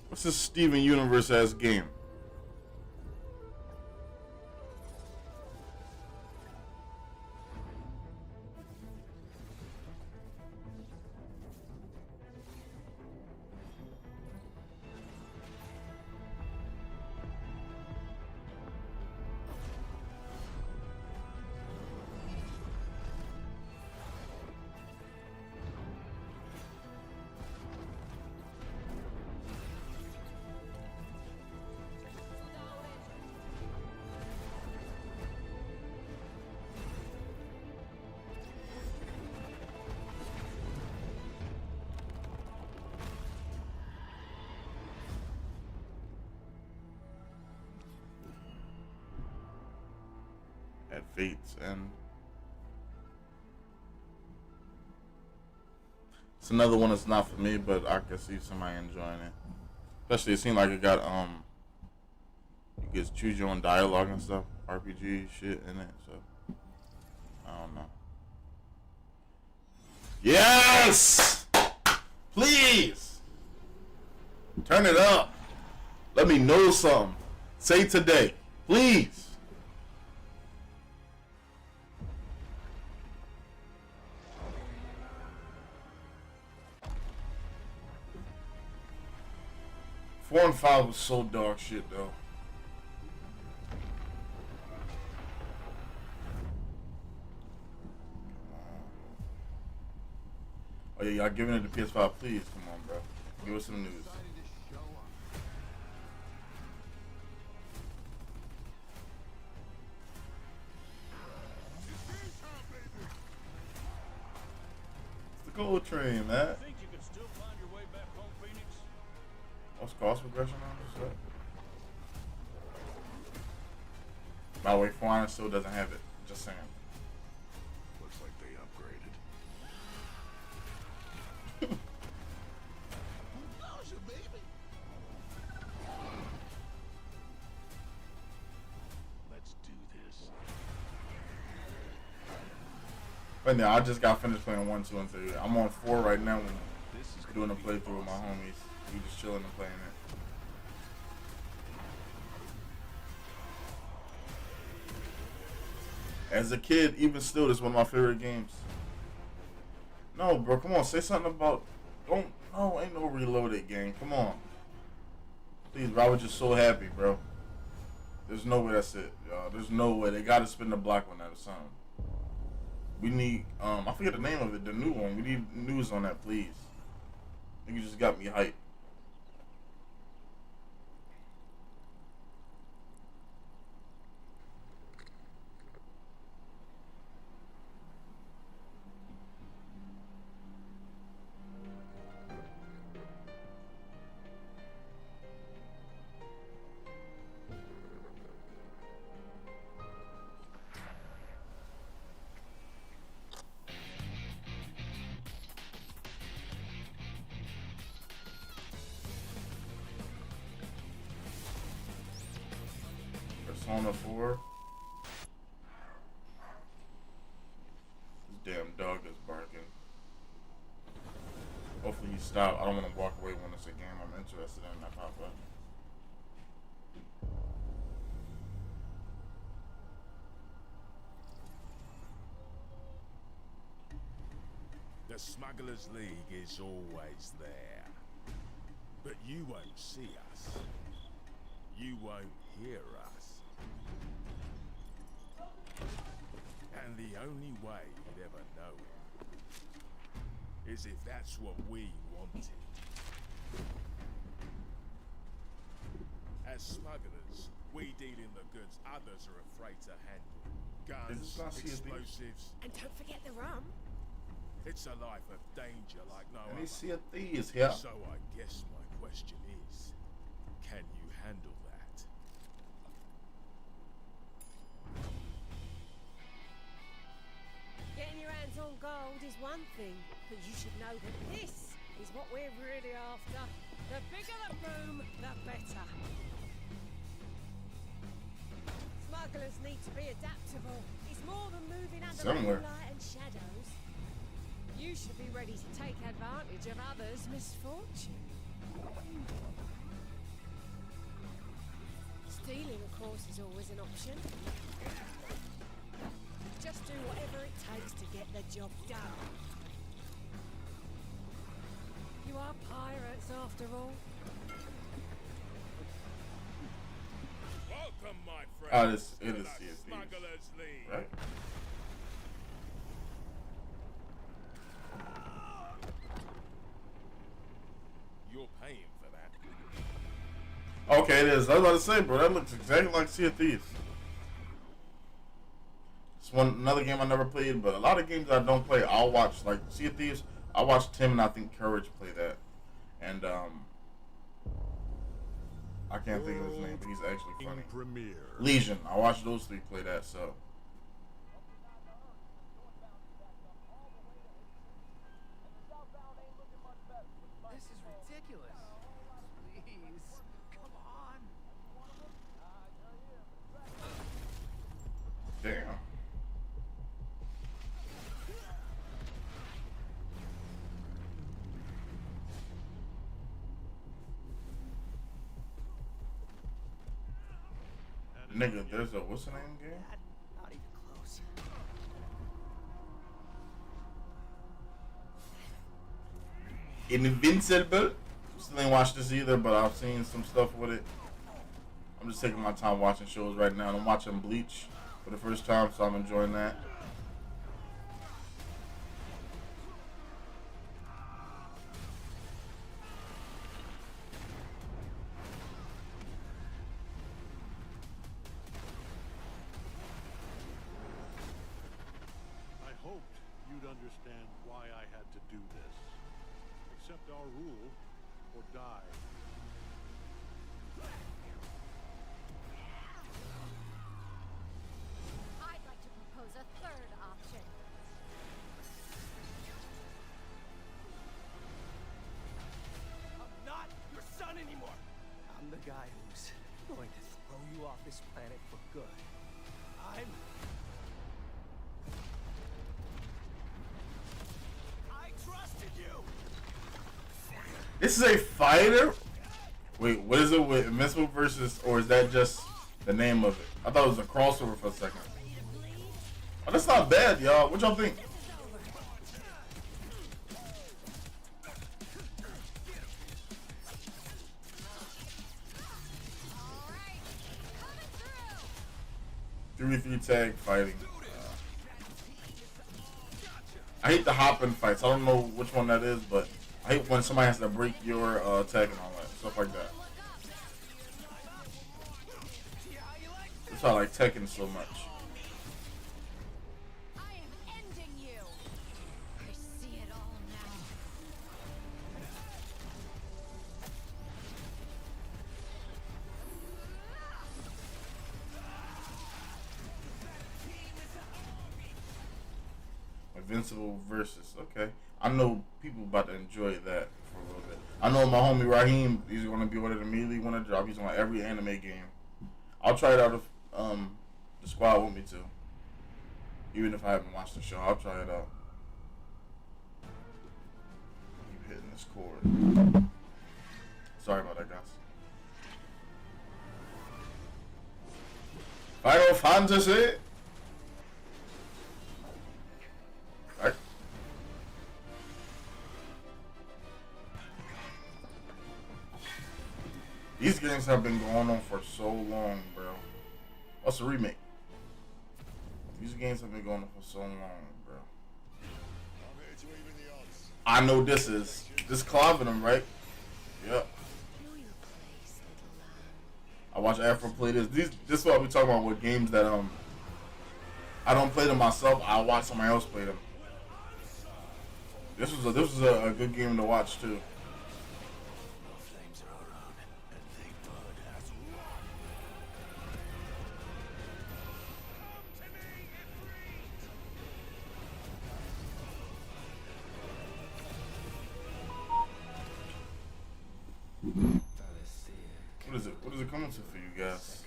What's this Steven Universe ass game? At Fate's End. It's another one that's not for me, but I can see somebody enjoying it. Especially it seemed like it got you get choose your own dialogue and stuff, RPG shit in it. So I don't know. Yes, please turn it up. Let me know something. Say today, please. Four and five was so dog shit though. Oh yeah, y'all giving it to PS5, please. Come on, bro. Give us some news. It's the gold train, man. Think you can still find your way back home, Phoenix? What's cost progression on this stuff? By the way, Foreigner still doesn't have it. Just saying. Looks like they upgraded. Let's do this. But yeah, I just got finished playing 1, 2, and 3. I'm on 4 right now. Doing a playthrough with my homies. We just chilling and playing it. As a kid, even still, this is one of my favorite games. No, bro, come on, say something about. Don't. No, ain't no reloaded game. Come on. Please, bro, I was just so happy, bro. There's no way that's it, y'all. There's no way. They gotta spin the black one out or something. We need, I forget the name of it, the new one. We need news on that, please. You just got me hyped. Persona 4. This damn dog is barking. Hopefully he stop. I don't want to walk away when it's a game I'm interested in that pop up. The Smugglers League is always there. But you won't see us. You won't hear us. And the only way you'd ever know it is if that's what we wanted. As smugglers, we deal in the goods others are afraid to handle. Guns, explosives. And don't forget the rum. It's a life of danger like no Let me other. see a thieves here. So I guess my question is, can you handle that? Getting your hands on gold is one thing, but you should know that this is what we're really after. The bigger the boom, the better. Smugglers need to be adaptable. It's more than moving under Somewhere. moonlight and shadows. You should be ready to take advantage of others' misfortune. Stealing, of course, is always an option. Just do whatever it takes to get the job done. You are pirates, after all. Welcome, my friend. Oh, it is to the Sea of Thieves, Smugglers League. right? You're paying for that. Okay, it is. I was about to say, bro, that looks exactly like Sea of Thieves. It's another game I never played, but a lot of games I don't play, I'll watch. Like Sea of Thieves, I watched Tim and I think Courage play that, and I can't think of his name, but he's actually funny. Legion, I watched those three play that. So This is ridiculous. Please. Nigga, there's a what's the name game? Not even close. Invincible. Still ain't watched this either, but I've seen some stuff with it. I'm just taking my time watching shows right now. I'm watching Bleach for the first time, so I'm enjoying that. I hoped you'd understand why I had to do this. Accept our rule or die. I'd like to propose a third option. I'm not your son anymore. I'm the guy who's going to throw you off this planet for good. I trusted you. This is a fighter? Wait, what is it with Invincible versus, or is that just the name of it? I thought it was a crossover for a second. Oh, that's not bad, y'all. What y'all think? Three tag fighting. I hate the hopping fights. I don't know which one that is, but I hate when somebody has to break your tag and all that stuff like that. That's why I like Tekken so much. I am ending you. I see it all now. Invincible versus. Okay. I know people about to enjoy that for a little bit. I know my homie Raheem, he's going to be ordered immediately when it drops. He's on every anime game. I'll try it out if the squad want me to. Even if I haven't watched the show, I'll try it out. Keep hitting this cord. Sorry about that, guys. Final Fantasy. Right. These games have been going on for so long, bro. What's the remake? These games have been going on for so long, bro. I know this is. This Clavinum, right? Yep. I watch Afro play this. This is what we talking about with games that I don't play them myself. I watch somebody else play them. This was a good game to watch too. What is it? What is it coming to for you guys?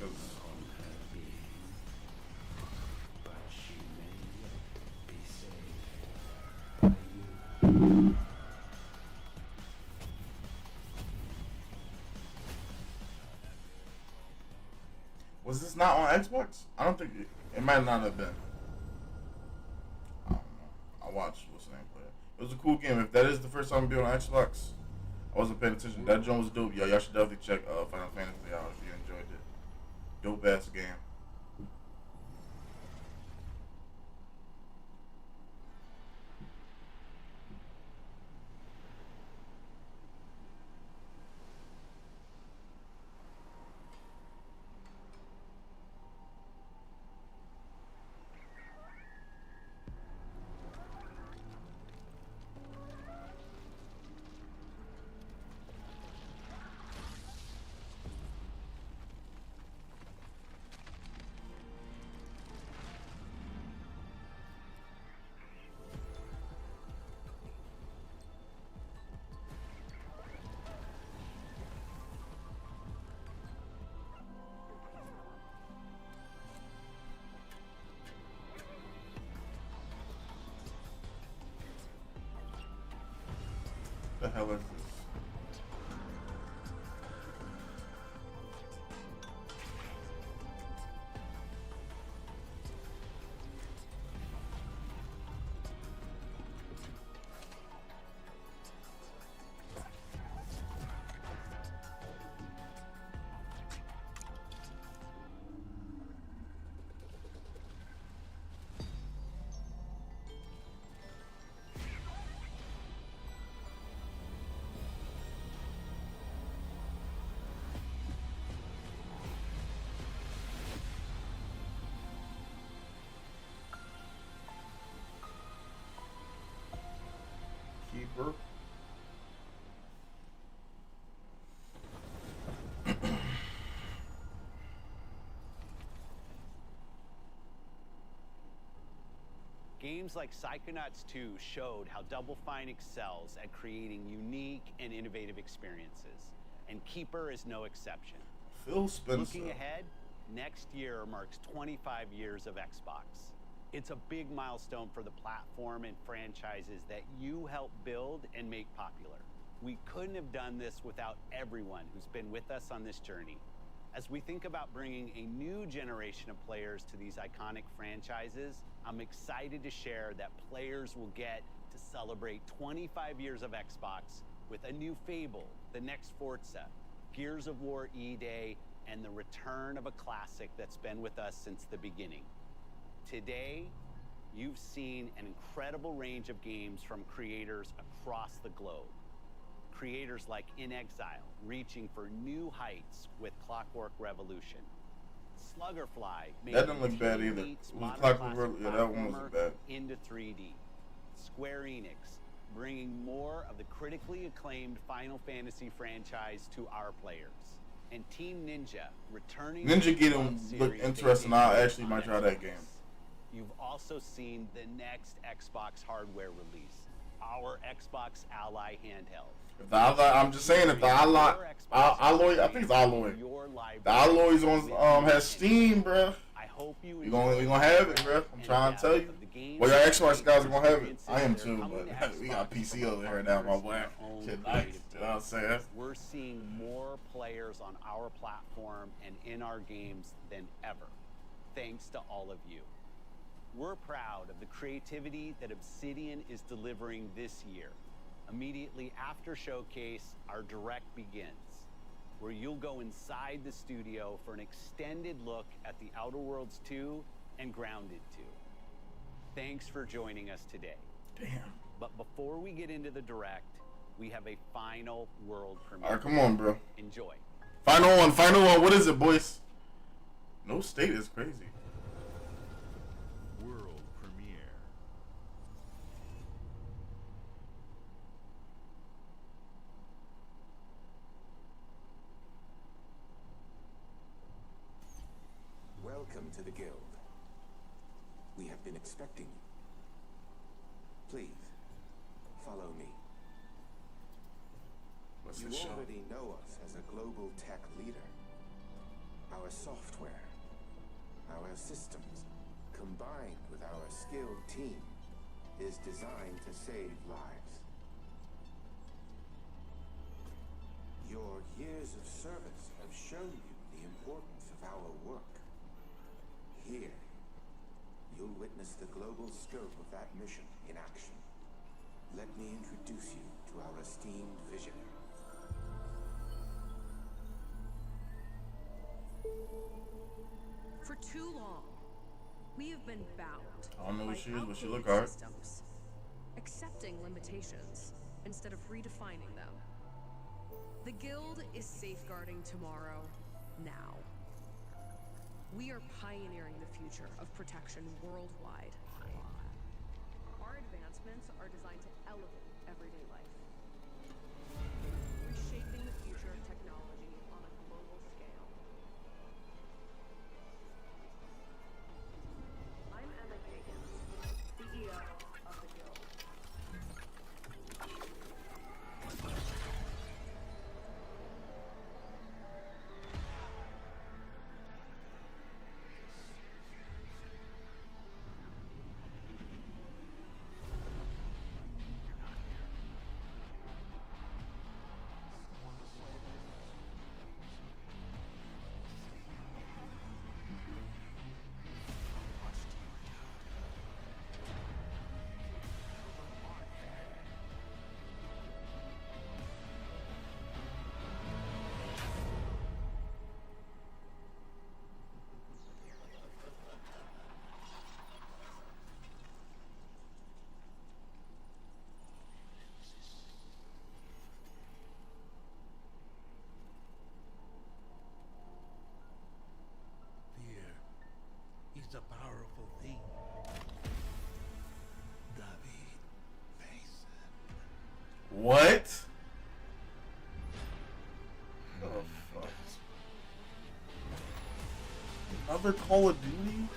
'Cause was this not on Xbox? I don't think it might not have been. I don't know. I watched what's the name play it. It was a cool game. If that is the first time being on Xbox, I wasn't paying attention. That joint was dope. Y'all should definitely check Final Fantasy out if you enjoyed it. Dope ass game. What the hell is this? Keeper. Games like Psychonauts 2 showed how Double Fine excels at creating unique and innovative experiences, and Keeper is no exception. Phil Spencer. Looking ahead, next year marks 25 years of Xbox. It's a big milestone for the platform and franchises that you helped build and make popular. We couldn't have done this without everyone who's been with us on this journey. As we think about bringing a new generation of players to these iconic franchises, I'm excited to share that players will get to celebrate 25 years of Xbox with a new Fable, the next Forza, Gears of War E-Day, and the return of a classic that's been with us since the beginning. Today, you've seen an incredible range of games from creators across the globe. Creators like In Exile, reaching for new heights with Clockwork Revolution. Sluggerfly made That didn't look bad either. It was Clockwork. Yeah, that one wasn't bad. Into 3D. Square Enix, bringing more of the critically acclaimed Final Fantasy franchise to our players. And Team Ninja, returning Ninja to the Gaiden series looked they interesting. debuted I actually on might try that Xbox. game. You've also seen the next Xbox hardware release, our Xbox Ally handheld. If the Alloy, I'm just saying, if the Alloy, I think it's Alloy. The Alloy's on has Steam, bro. I hope you We gonna have it, bro. I'm trying to tell you. Well, your Xbox guys are gonna have it. I am too, but we got PC over here now, my boy. Shit, nice. You know what I'm saying? We're seeing more players on our platform and in our games than ever, thanks to all of you. We're proud of the creativity that Obsidian is delivering this year. Immediately after Showcase, our Direct begins, where you'll go inside the studio for an extended look at The Outer Worlds 2 and Grounded 2. Thanks for joining us today. Damn. But before we get into the Direct, we have a final world premiere. All right, come on, bro. Enjoy. Final one. What is it, boys? No state is crazy. World premiere. Welcome to the Guild. We have been expecting you. Please, follow me. What's You this show? already know us as a global tech leader. Our software, our systems, combined with our skilled team, is designed to save lives. Your years of service have shown you the importance of our work. Here, you'll witness the global scope of that mission in action. Let me introduce you to our esteemed visionary. For too long, we have been bound I don't know who by she is, but she look outdated hard. systems, accepting limitations instead of redefining them. The Guild is safeguarding tomorrow now. We are pioneering the future of protection worldwide. Our advancements are designed to elevate everyday life, reshaping the future of technology on a global scale. I'm Emma Kagan, CEO of the Guild. What? Oh, fuck. Another Call of Duty?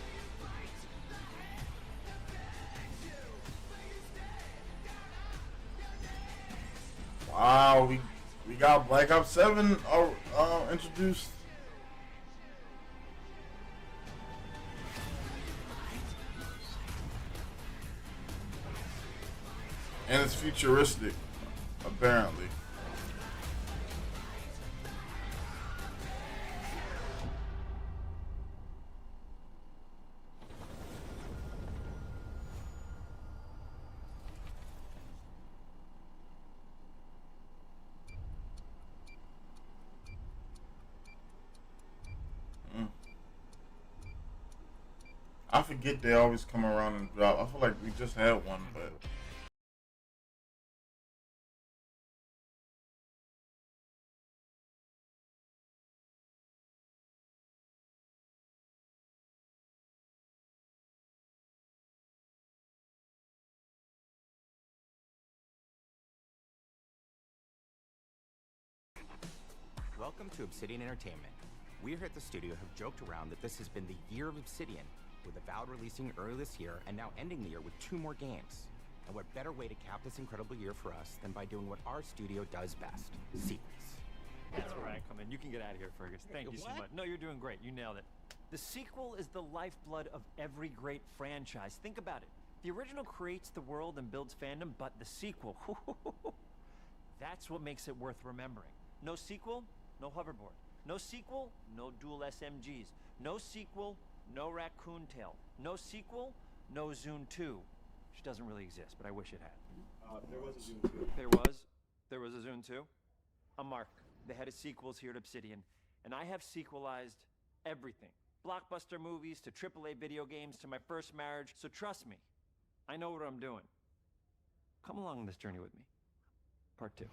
Wow, we got Black Ops 7 introduced. And it's futuristic, apparently. I forget they always come around and drop. I feel like we just had one, but Welcome to Obsidian Entertainment. We here at the studio have joked around that this has been the year of Obsidian, with Avowed releasing early this year and now ending the year with 2 more games. And what better way to cap this incredible year for us than by doing what our studio does best, sequels. That's where I come in. You can get out of here, Fergus. Thank you so much. No, you're doing great. You nailed it. The sequel is the lifeblood of every great franchise. Think about it. The original creates the world and builds fandom, but the sequel, that's what makes it worth remembering. No sequel, no hoverboard. No sequel, no dual SMGs. No sequel, no raccoon tail. No sequel, no Zune 2. Which doesn't really exist, but I wish it had. There was a Zune 2. There was a Zune 2? I'm Mark, the head of sequels here at Obsidian, and I have sequelized everything. Blockbuster movies to AAA video games to my first marriage, so trust me, I know what I'm doing. Come along on this journey with me. Part 2.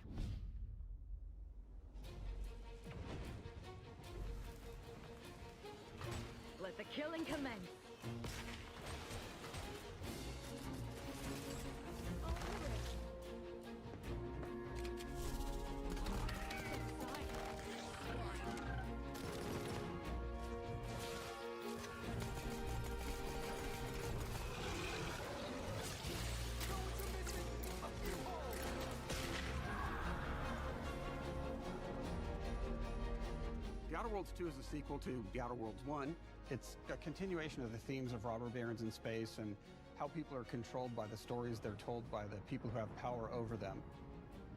Let the killing commence. The Outer Worlds 2 is a sequel to The Outer Worlds 1. It's a continuation of the themes of robber barons in space and how people are controlled by the stories they're told by the people who have power over them.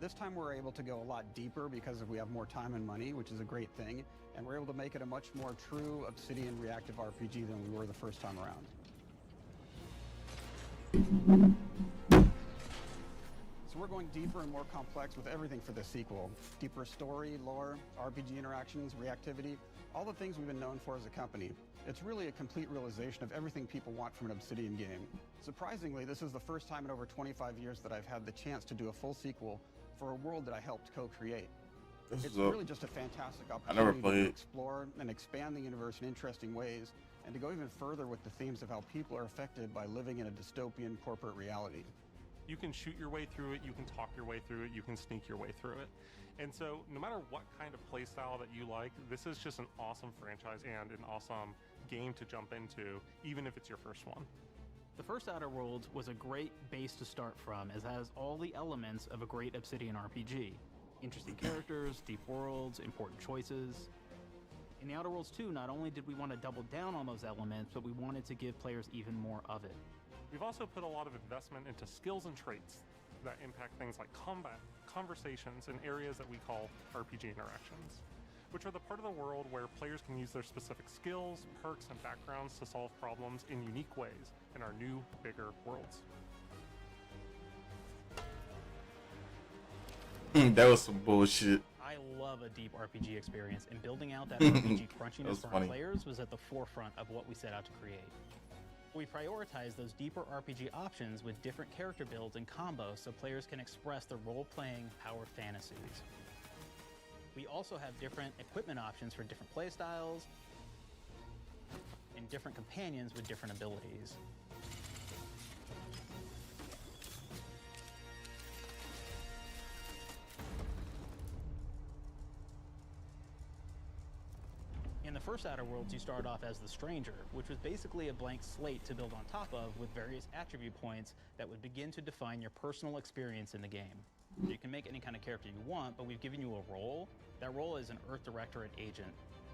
This time we're able to go a lot deeper because we have more time and money, which is a great thing, and we're able to make it a much more true Obsidian reactive RPG than we were the first time around. So we're going deeper and more complex with everything for this sequel. Deeper story, lore, RPG interactions, reactivity, all the things we've been known for as a company. It's really a complete realization of everything people want from an Obsidian game. Surprisingly, this is the first time in over 25 years that I've had the chance to do a full sequel for a world that I helped co-create. It's really just a fantastic opportunity to explore and expand the universe in interesting ways, and to go even further with the themes of how people are affected by living in a dystopian corporate reality. You can shoot your way through it, you can talk your way through it, you can sneak your way through it. And so no matter what kind of playstyle that you like, this is just an awesome franchise and an awesome game to jump into, even if it's your first one. The first Outer Worlds was a great base to start from, as it has all the elements of a great Obsidian RPG. Interesting characters, deep worlds, important choices. In the Outer Worlds 2, not only did we want to double down on those elements, but we wanted to give players even more of it. We've also put a lot of investment into skills and traits that impact things like combat, conversations, and areas that we call RPG interactions, which are the part of the world where players can use their specific skills, perks, and backgrounds to solve problems in unique ways in our new, bigger worlds. That was some bullshit. I love a deep RPG experience, and building out that RPG crunchiness for our players was at the forefront of what we set out to create. We prioritize those deeper RPG options with different character builds and combos so players can express their role-playing power fantasies. We also have different equipment options for different playstyles and different companions with different abilities. the first Outer Worlds, you start off as the Stranger, which was basically a blank slate to build on top of with various attribute points that would begin to define your personal experience in the game. You can make any kind of character you want, but we've given you a role. That role is an Earth Directorate agent.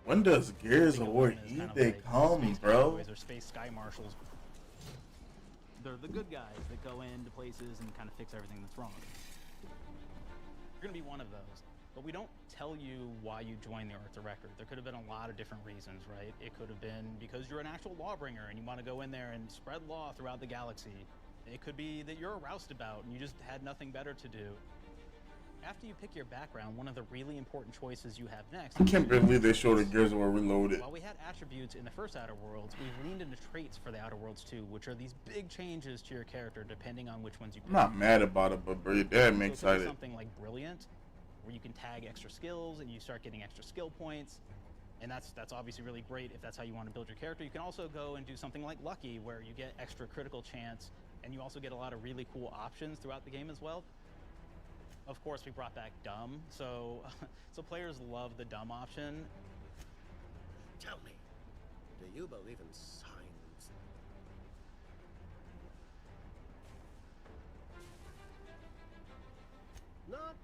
When does Gears of War E come, bro? Or space sky marshals. They're the good guys that go into places and kind of fix everything that's wrong. You're gonna be one of those. But we don't tell you why you joined the Earth Directorate. There could have been a lot of different reasons, right? It could have been because you're an actual lawbringer and you want to go in there and spread law throughout the galaxy. It could be that you're a roustabout and you just had nothing better to do. After you pick your background, one of the really important choices you have next... I can't believe they showed the Gears of War Reloaded. While we had attributes in the first Outer Worlds, we've leaned into traits for the Outer Worlds too, which are these big changes to your character depending on which ones you pick. I'm not mad about it, but bro, your dad makes so excited. Something like Brilliant, where you can tag extra skills and you start getting extra skill points. And that's obviously really great if that's how you want to build your character. You can also go and do something like Lucky, where you get extra critical chance, and you also get a lot of really cool options throughout the game as well. Of course, we brought back Dumb, so players love the Dumb option. Tell me, do you believe in signs? Not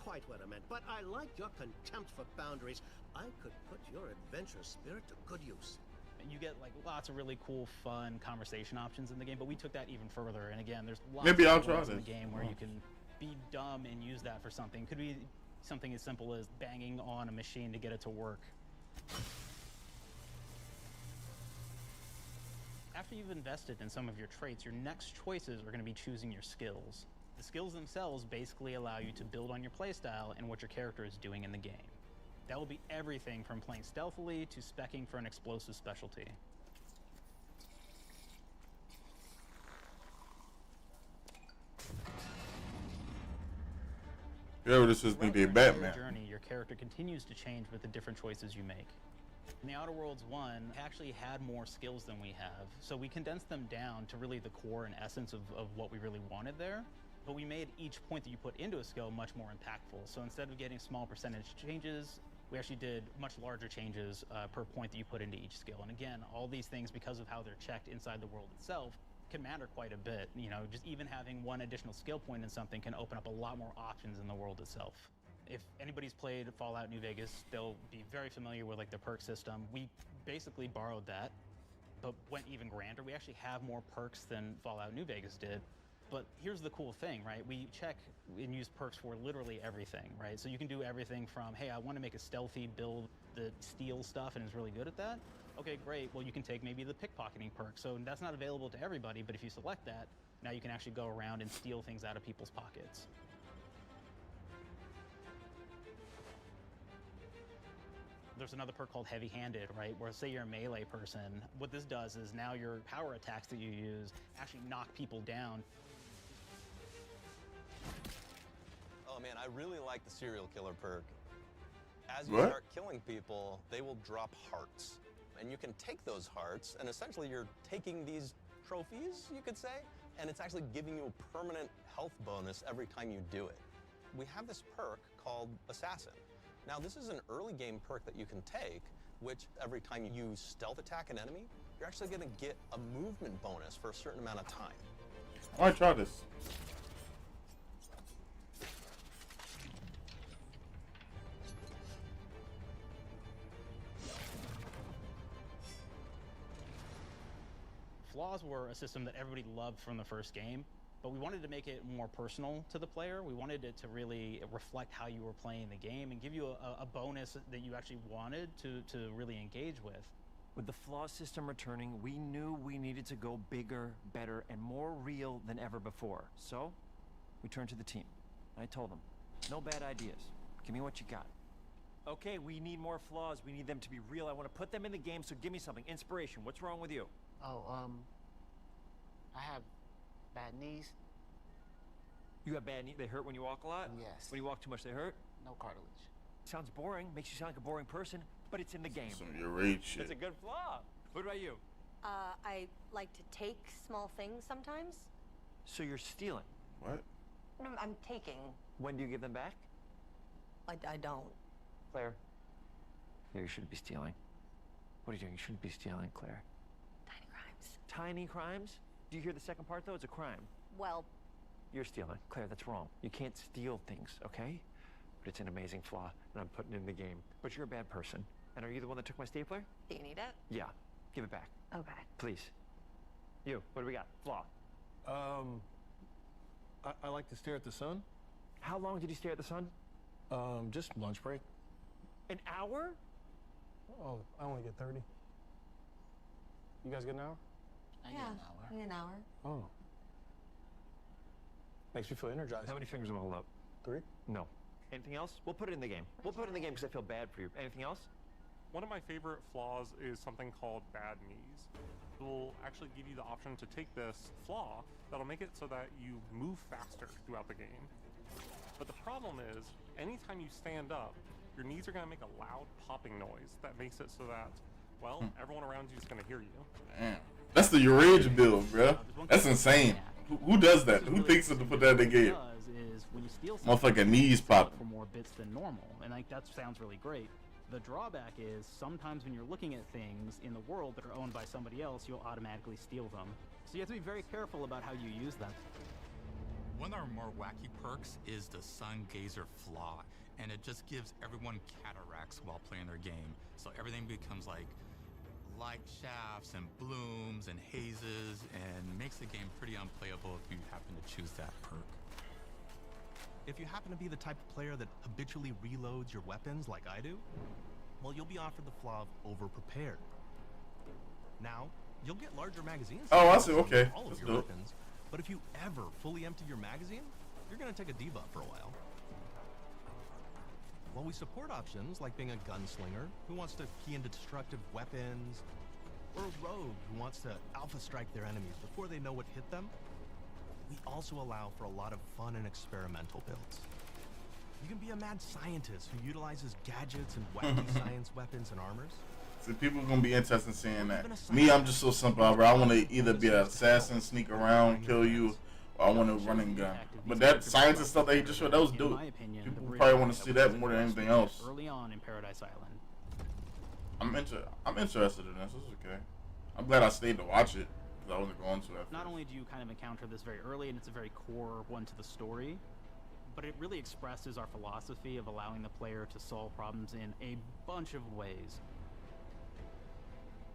quite what I meant, but I like your contempt for boundaries. I could put your adventure spirit to good use. You get like lots of really cool, fun conversation options in the game, but we took that even further. And again, there's lots Maybe I'll of try ways in this. the game where you can be dumb and use that for something. Could be something as simple as banging on a machine to get it to work. After you've invested in some of your traits, your next choices are going to be choosing your skills. The skills themselves basically allow you to build on your playstyle and what your character is doing in the game. That will be everything from playing stealthily to specking for an explosive specialty. Yeah, this is maybe a Batman. Journey, your character continues to change with the different choices you make. In the Outer Worlds 1, actually had more skills than we have, so we condensed them down to really the core and essence of what we really wanted there. But we made each point that you put into a skill much more impactful. So instead of getting small percentage changes, we actually did much larger changes per point that you put into each skill. And again, all these things, because of how they're checked inside the world itself, can matter quite a bit. You know, just even having one additional skill point in something can open up a lot more options in the world itself. If anybody's played Fallout New Vegas, they'll be very familiar with like the perk system. We basically borrowed that, but went even grander. We actually have more perks than Fallout New Vegas did. But here's the cool thing, right? We check and use perks for literally everything, right? So you can do everything from, hey, I want to make a stealthy build that steals stuff and is really good at that. Okay, great. Well, you can take maybe the pickpocketing perk. So that's not available to everybody, but if you select that, now you can actually go around and steal things out of people's pockets. There's another perk called heavy-handed, right? Where say you're a melee person, what this does is now your power attacks that you use actually knock people down. Oh man, I really like the serial killer perk. As you What? start killing people, they will drop hearts. And you can take those hearts, and essentially you're taking these trophies, you could say, and it's actually giving you a permanent health bonus every time you do it. We have this perk called Assassin. Now this is an early game perk that you can take, which every time you stealth attack an enemy, you're actually gonna get a movement bonus for a certain amount of time. I might try this. Flaws were a system that everybody loved from the first game, but we wanted to make it more personal to the player. We wanted it to really reflect how you were playing the game and give you a bonus that you actually wanted to really engage with. With the flaw system returning, we knew we needed to go bigger, better, and more real than ever before. So, we turned to the team. I told them, no bad ideas. Give me what you got. Okay, we need more flaws. We need them to be real. I want to put them in the game, so give me something. Inspiration. What's wrong with you? Oh, I have bad knees. You have bad knees? They hurt when you walk a lot? Yes. When you walk too much, they hurt? No cartilage. Sounds boring. Makes you sound like a boring person, but it's in the game. Some of your rage shit. It's a good flaw. What about you? I like to take small things sometimes. So you're stealing? What? No, I'm taking. When do you give them back? I don't. Claire. Yeah, you shouldn't be stealing. What are you doing? You shouldn't be stealing, Claire. Tiny crimes. Tiny crimes? Do you hear the second part, though? It's a crime. Well, You're stealing. Claire, that's wrong. You can't steal things, okay? But it's an amazing flaw, and I'm putting it in the game. But you're a bad person. And are you the one that took my stapler? do you need it? Yeah. Give it back. Okay. Please. You, what do we got? Flaw. I like to stare at the sun. How long did you stare at the sun? Just lunch break. An hour? Oh, I only get 30. You guys get an hour? I get an hour. I get an hour. Oh. Makes me feel energized. How many fingers am I holding up? 3? No. Anything else? We'll put it in the game. We'll put it in the game because I feel bad for you. Anything else? One of my favorite flaws is something called bad knees. It will actually give you the option to take this flaw that'll make it so that you move faster throughout the game. But the problem is, anytime you stand up, your knees are going to make a loud popping noise that makes it so that, well, everyone around you is going to hear you. Damn. That's the your rage build, bro. That's insane. Who does that? Who thinks of to put that in the game? Is when you steal Motherfucking knees pop. for more bits than normal, and like that sounds really great. The drawback is sometimes when you're looking at things in the world that are owned by somebody else, you'll automatically steal them. So you have to be very careful about how you use them. One of our more wacky perks is the Sun Gazer flaw, and it just gives everyone cataracts while playing their game. So everything becomes like light shafts and blooms and hazes, and makes the game pretty unplayable if you happen to choose that perk. If you happen to be the type of player that habitually reloads your weapons like I do, well, you'll be offered the flaw of over-prepared. Now, you'll get larger magazines. Oh, I see. Okay. All of That's your dope. weapons, but if you ever fully empty your magazine, you're going to take a debuff for a while. While we support options like being a gunslinger who wants to key into destructive weapons, or a rogue who wants to alpha strike their enemies before they know what hit them, we also allow for a lot of fun and experimental builds. You can be a mad scientist who utilizes gadgets and wacky science weapons and armors. So people are gonna be interested in seeing that. Me, I'm just so simple, bro. I want to either be an assassin, sneak around, kill you, or I want to run and gun. But that science and stuff that he just showed, that was dope. People probably want to see that more than anything else. Early on in Paradise Island. I'm interested in this. It's okay. I'm glad I stayed to watch it because I wasn't going to that. Not only do you kind of encounter this very early, and it's a very core one to the story, but it really expresses our philosophy of allowing the player to solve problems in a bunch of ways.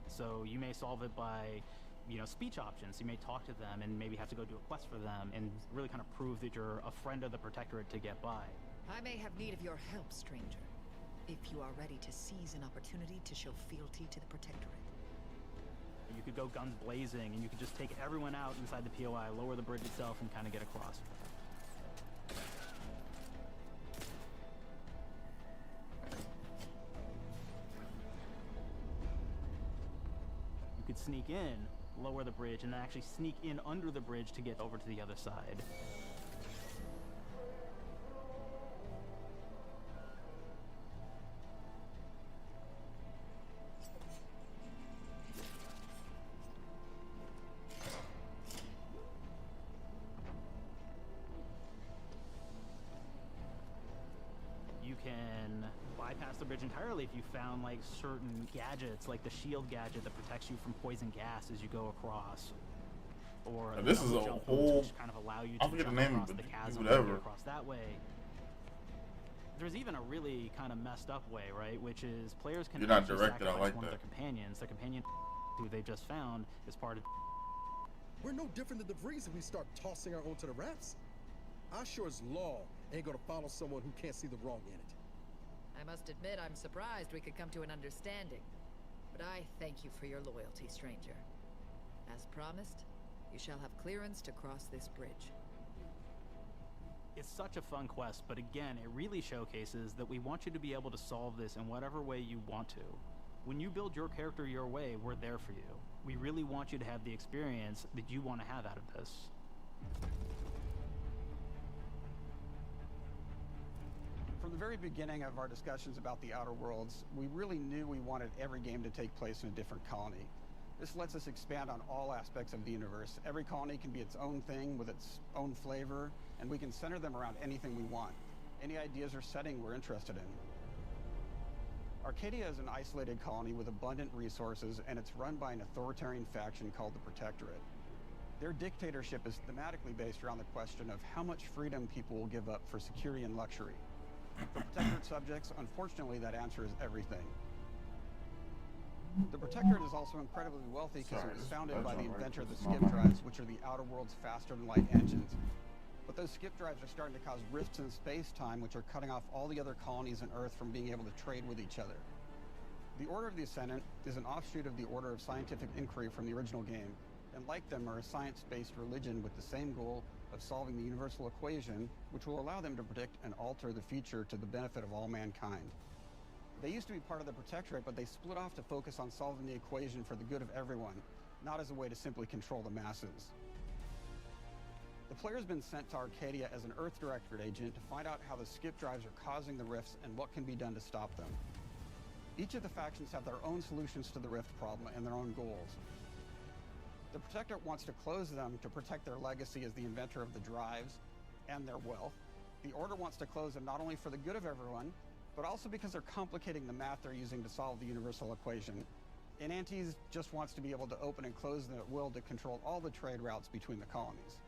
So you may solve it by, speech options. You may talk to them and maybe have to go do a quest for them and really kind of prove that you're a friend of the Protectorate to get by. I may have need of your help, stranger, if you are ready to seize an opportunity to show fealty to the Protectorate. You could go guns blazing and you could just take everyone out inside the POI, lower the bridge itself, and kind of get across. You could sneak in, lower the bridge, and then actually sneak in under the bridge to get over to the other side. You can bypass the bridge entirely if you found like certain gadgets, like the shield gadget that protects you from poison gas as you go across, or This is a jump whole. boots, which kind of allow you I to forget the jump name across of the it. chasm and Whatever. get across that way. There's even a really kind of messed up way, right? Which is players can You're not actually directed, I sacrifice like one that. of their companions. Their companion who they just found is part of. We're no different than the Vrees if we start tossing our own to the rats. I sure as law ain't gonna follow someone who can't see the wrong in it. I must admit I'm surprised we could come to an understanding. But I thank you for your loyalty, stranger. As promised, you shall have clearance to cross this bridge. It's such a fun quest, but again, it really showcases that we want you to be able to solve this in whatever way you want to. When you build your character your way, we're there for you. We really want you to have the experience that you want to have out of this. From the very beginning of our discussions about the Outer Worlds, we really knew we wanted every game to take place in a different colony. This lets us expand on all aspects of the universe. Every colony can be its own thing with its own flavor, and we can center them around anything we want. Any ideas or setting we're interested in. Arcadia is an isolated colony with abundant resources, and it's run by an authoritarian faction called the Protectorate. Their dictatorship is thematically based around the question of how much freedom people will give up for security and luxury. For Protectorate subjects, unfortunately, that answer is everything. The Protectorate is also incredibly wealthy because it was founded by the inventor of the skip drives, which are the outer world's faster-than-light engines. But those skip drives are starting to cause rifts in space-time, which are cutting off all the other colonies on Earth from being able to trade with each other. The Order of the Ascendant is an offshoot of the Order of Scientific Inquiry from the original game, and like them are a science-based religion with the same goal of solving the universal equation, which will allow them to predict and alter the future to the benefit of all mankind. They used to be part of the Protectorate, but they split off to focus on solving the equation for the good of everyone, not as a way to simply control the masses. The player's been sent to Arcadia as an Earth Directorate agent to find out how the skip drives are causing the rifts and what can be done to stop them. Each of the factions have their own solutions to the rift problem and their own goals. The Protectorate wants to close them to protect their legacy as the inventor of the drives and their wealth. The Order wants to close them not only for the good of everyone, but also because they're complicating the math they're using to solve the universal equation. And Antes just wants to be able to open and close them at will to control all the trade routes between the colonies.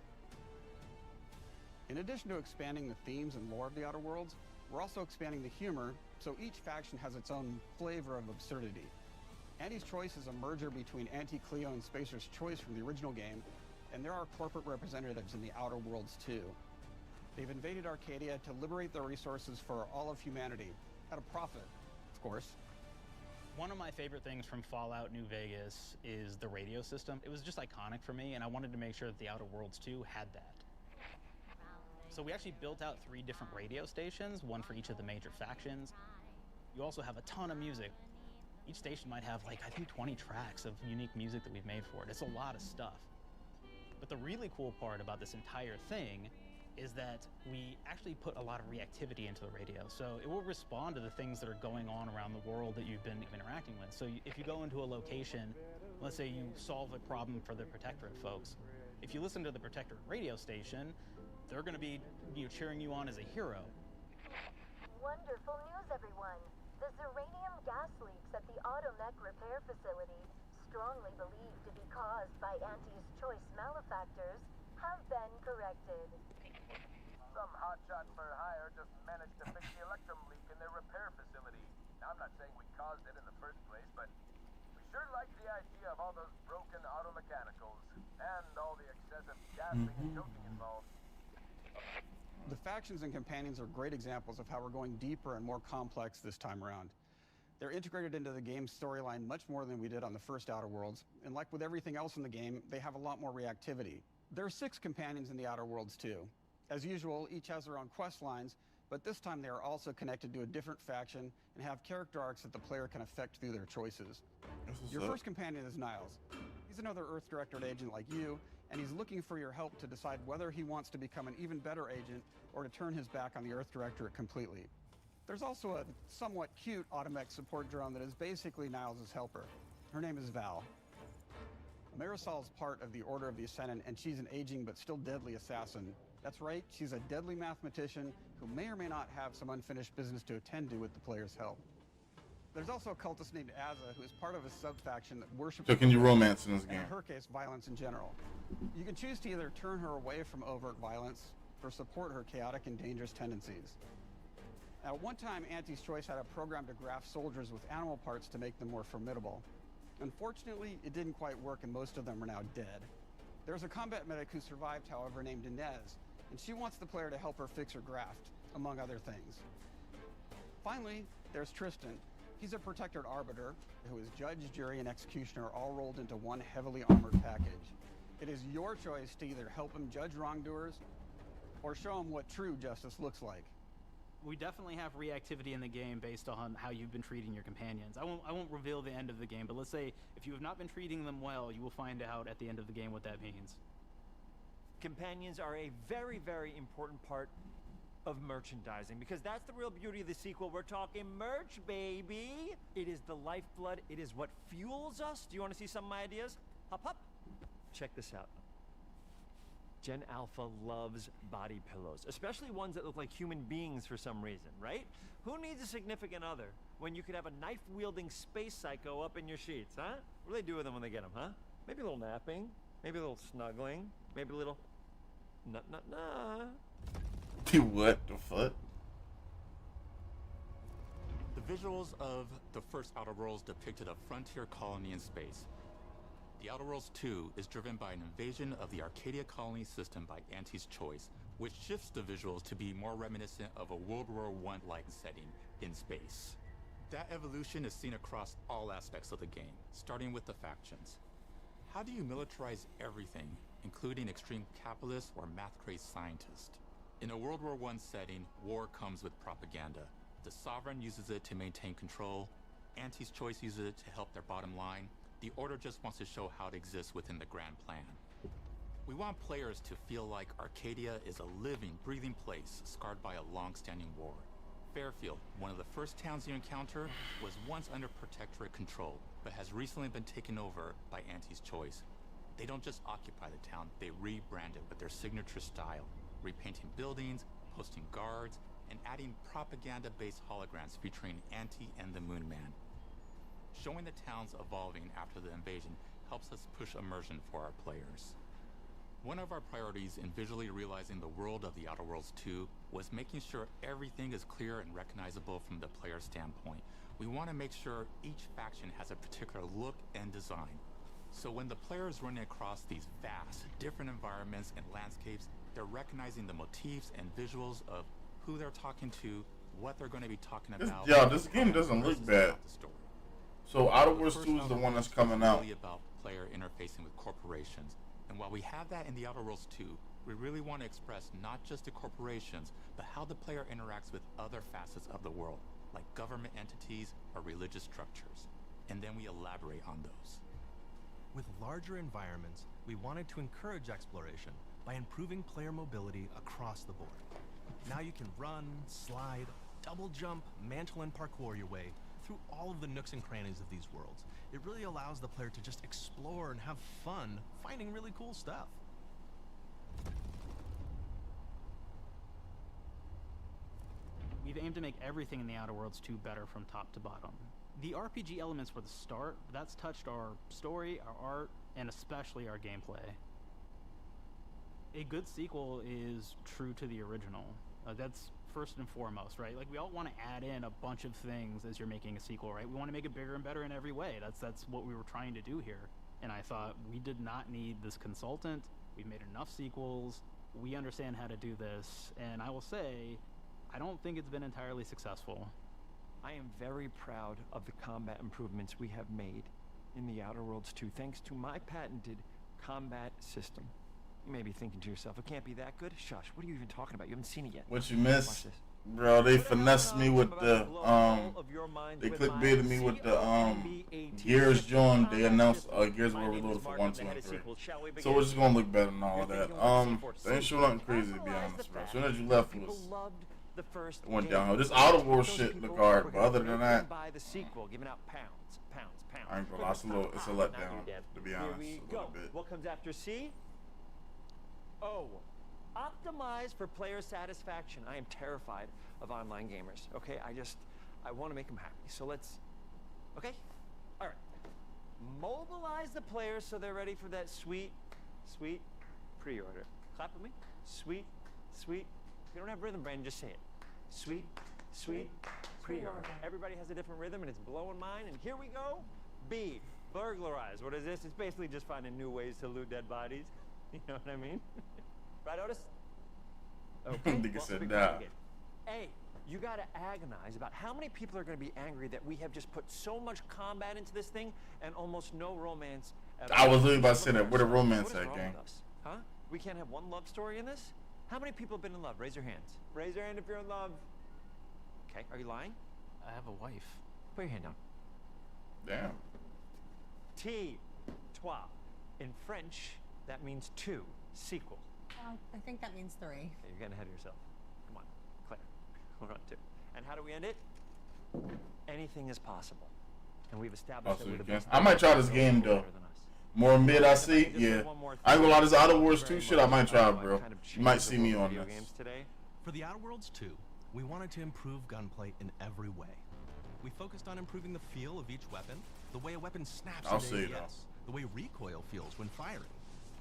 In addition to expanding the themes and lore of the Outer Worlds, we're also expanding the humor, so each faction has its own flavor of absurdity. Anti's Choice is a merger between Anti-Cleo and Spacer's Choice from the original game, and there are corporate representatives in the Outer Worlds too. They've invaded Arcadia to liberate their resources for all of humanity, at a profit, of course. One of my favorite things from Fallout New Vegas is the radio system. It was just iconic for me, and I wanted to make sure that the Outer Worlds 2 had that. So we actually built out 3 different radio stations, one for each of the major factions. You also have a ton of music. Each station might have, like, I think 20 tracks of unique music that we've made for it. It's a lot of stuff. But the really cool part about this entire thing is that we actually put a lot of reactivity into the radio. So it will respond to the things that are going on around the world that you've been interacting with. So if you go into a location, let's say you solve a problem for the Protectorate folks, if you listen to the Protectorate radio station, they're going to be cheering you on as a hero. Wonderful news, everyone. The uranium gas leaks at the Automech repair facility, strongly believed to be caused by Anti's Choice malefactors, have been corrected. Some hotshot for hire just managed to fix the electrum leak in their repair facility. Now, I'm not saying we caused it in the first place, but we sure like the idea of all those broken auto mechanicals and all the excessive gassing and choking involved. The factions and companions are great examples of how we're going deeper and more complex this time around. They're integrated into the game's storyline much more than we did on the first Outer Worlds, and like with everything else in the game, they have a lot more reactivity. There are 6 companions in the Outer Worlds too. As usual, each has their own quest lines, but this time they are also connected to a different faction and have character arcs that the player can affect through their choices. Your first companion is Niles. He's another Earth Directorate agent like you, and he's looking for your help to decide whether he wants to become an even better agent or to turn his back on the Earth Directorate completely. There's also a somewhat cute Automech support drone that is basically Niles' helper. Her name is Val. Marisol is part of the Order of the Ascendant, and she's an aging but still deadly assassin. That's right, she's a deadly mathematician who may or may not have some unfinished business to attend to with the player's help. There's also a cultist named Azza, who is part of a sub-faction that worships... So can you romance in this game? And in her case, violence in general. You can choose to either turn her away from overt violence or support her chaotic and dangerous tendencies. At one time, Anti's Choice had a program to graft soldiers with animal parts to make them more formidable. Unfortunately, it didn't quite work, and most of them are now dead. There's a combat medic who survived, however, named Inez, and she wants the player to help her fix her graft, among other things. Finally, there's Tristan. He's a Protectorate Arbiter, who is judge, jury, and executioner all rolled into one heavily armored package. It is your choice to either help him judge wrongdoers or show him what true justice looks like. We definitely have reactivity in the game based on how you've been treating your companions. I won't reveal the end of the game, but let's say if you have not been treating them well, you will find out at the end of the game what that means. Companions are a very, very important part of merchandising, because that's the real beauty of the sequel. We're talking merch, baby. It is the lifeblood. It is what fuels us. Do you want to see some of my ideas? Hop, hop. Check this out. Gen Alpha loves body pillows, especially ones that look like human beings for some reason, right? Who needs a significant other when you could have a knife-wielding space psycho up in your sheets, huh? What do they do with them when they get them, huh? Maybe a little napping, maybe a little snuggling, maybe a little What the fuck? The visuals of the first Outer Worlds depicted a frontier colony in space. The Outer Worlds 2 is driven by an invasion of the Arcadia colony system by Anti's Choice, which shifts the visuals to be more reminiscent of a World War I-like setting in space. That evolution is seen across all aspects of the game, starting with the factions. How do you militarize everything, including extreme capitalists or math-crazed scientists? In a World War I setting, war comes with propaganda. The Sovereign uses it to maintain control, Anti's Choice uses it to help their bottom line. The Order just wants to show how it exists within the grand plan. We want players to feel like Arcadia is a living, breathing place scarred by a long-standing war. Fairfield, one of the first towns you encounter, was once under Protectorate control, but has recently been taken over by Anti's Choice. They don't just occupy the town, they rebrand it with their signature style, repainting buildings, posting guards, and adding propaganda-based holograms featuring Anti and the Moon Man. Showing the towns evolving after the invasion helps us push immersion for our players. One of our priorities in visually realizing the world of the Outer Worlds 2 was making sure everything is clear and recognizable from the player standpoint. We want to make sure each faction has a particular look and design. So when the player is running across these vast, different environments and landscapes, they're recognizing the motifs and visuals of who they're talking to, what they're going to be talking about. This game doesn't look bad. So Outer Worlds 2 is the one that's coming out. Really about player interfacing with corporations. And while we have that in the Outer Worlds 2, we really want to express not just the corporations, but how the player interacts with other facets of the world, like government entities or religious structures. And then we elaborate on those. With larger environments, we wanted to encourage exploration by improving player mobility across the board. Now you can run, slide, double jump, mantle and parkour your way through all of the nooks and crannies of these worlds. It really allows the player to just explore and have fun finding really cool stuff. We've aimed to make everything in the Outer Worlds 2 better from top to bottom. The RPG elements were the start, but that's touched our story, our art, and especially our gameplay. A good sequel is true to the original. That's first and foremost, right? Like, we all want to add in a bunch of things as you're making a sequel, right? We want to make it bigger and better in every way. That's what we were trying to do here. And I thought, we did not need this consultant. We've made enough sequels. We understand how to do this. And I will say, I don't think it's been entirely successful. I am very proud of the combat improvements we have made in the Outer Worlds 2, thanks to my patented combat system. You may be thinking to yourself, it can't be that good. Shush, what are you even talking about? You haven't seen it yet. What you miss? Bro, they finessed me with the, they clickbaited me with the, Gears joint. They announced, Gears were reloaded for 1, 2, and 3. So it's just gonna look better than all of that. They ain't sure nothing crazy, to be honest, bro. As soon as you left, it went downhill. This Outer Worlds shit look hard, but other than that, I ain't gonna lie, it's a letdown, to be honest, a little bit. What comes after C? O. Optimize for player satisfaction. I am terrified of online gamers, okay? I want to make them happy. So let's, okay? All right. Mobilize the players so they're ready for that sweet pre-order. Clap with me. Sweet. If you don't have rhythm, Brandon, just say it. Sweet pre-order. Everybody has a different rhythm, and it's blowing mine. And here we go. B. Burglarize. What is this? It's basically just finding new ways to loot dead bodies. You know what I mean? Right, Otis? Okay. Nigga said nah. A. You gotta agonize about how many people are gonna be angry that we have just put so much combat into this thing and almost no romance at all. I was literally about to say that. Where the romance at, gang? Huh? We can't have one love story in this? How many people have been in love? Raise your hands. Raise your hand if you're in love. Okay, are you lying? I have a wife. Put your hand down. Damn. T. Trois. In French, that means 2. Sequel. I think that means 3. Okay, you're getting ahead of yourself. Come on, Claire. We're on 2. And how do we end it? Anything is possible. And we've established that we're the best. I might try this game though. More mid I see, yeah. I ain't gonna lie, this Outer Worlds 2 shit I might try, bro. You might see me on this. For the Outer Worlds 2, we wanted to improve gunplay in every way. We focused on improving the feel of each weapon, the way a weapon snaps I'll into say ADS, that. the way recoil feels when firing,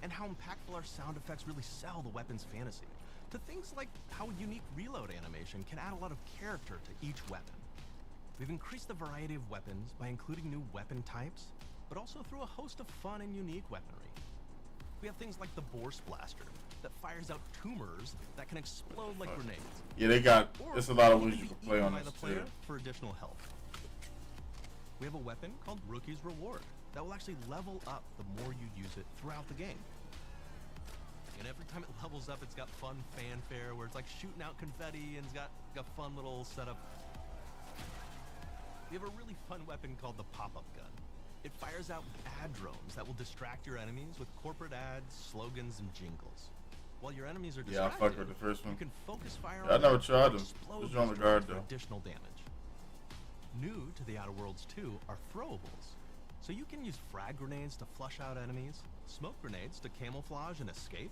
and how impactful our sound effects really sell the weapon's fantasy, to things like how a unique reload animation can add a lot of character to each weapon. We've increased the variety of weapons by including new weapon types, but also through a host of fun and unique weaponry. We have things like the Bourse Blaster that fires out tumors that can explode like grenades. Yeah, they got. Or There's a lot of it ways can you be can play eaten on by this the player too. for additional health. We have a weapon called Rookie's Reward that will actually level up the more you use it throughout the game. And every time it levels up, it's got fun fanfare where it's like shooting out confetti and it's got a fun little setup. We have a really fun weapon called the pop-up gun. It fires out ad drones that will distract your enemies with corporate ads, slogans, and jingles. While your enemies are Yeah, I distracted, fucked with the first one. you can focus fire Yeah, I on never them tried or them. explode Just on the these guard, drones for though. additional damage. New to the Outer Worlds 2 are throwables. So you can use frag grenades to flush out enemies, smoke grenades to camouflage and escape,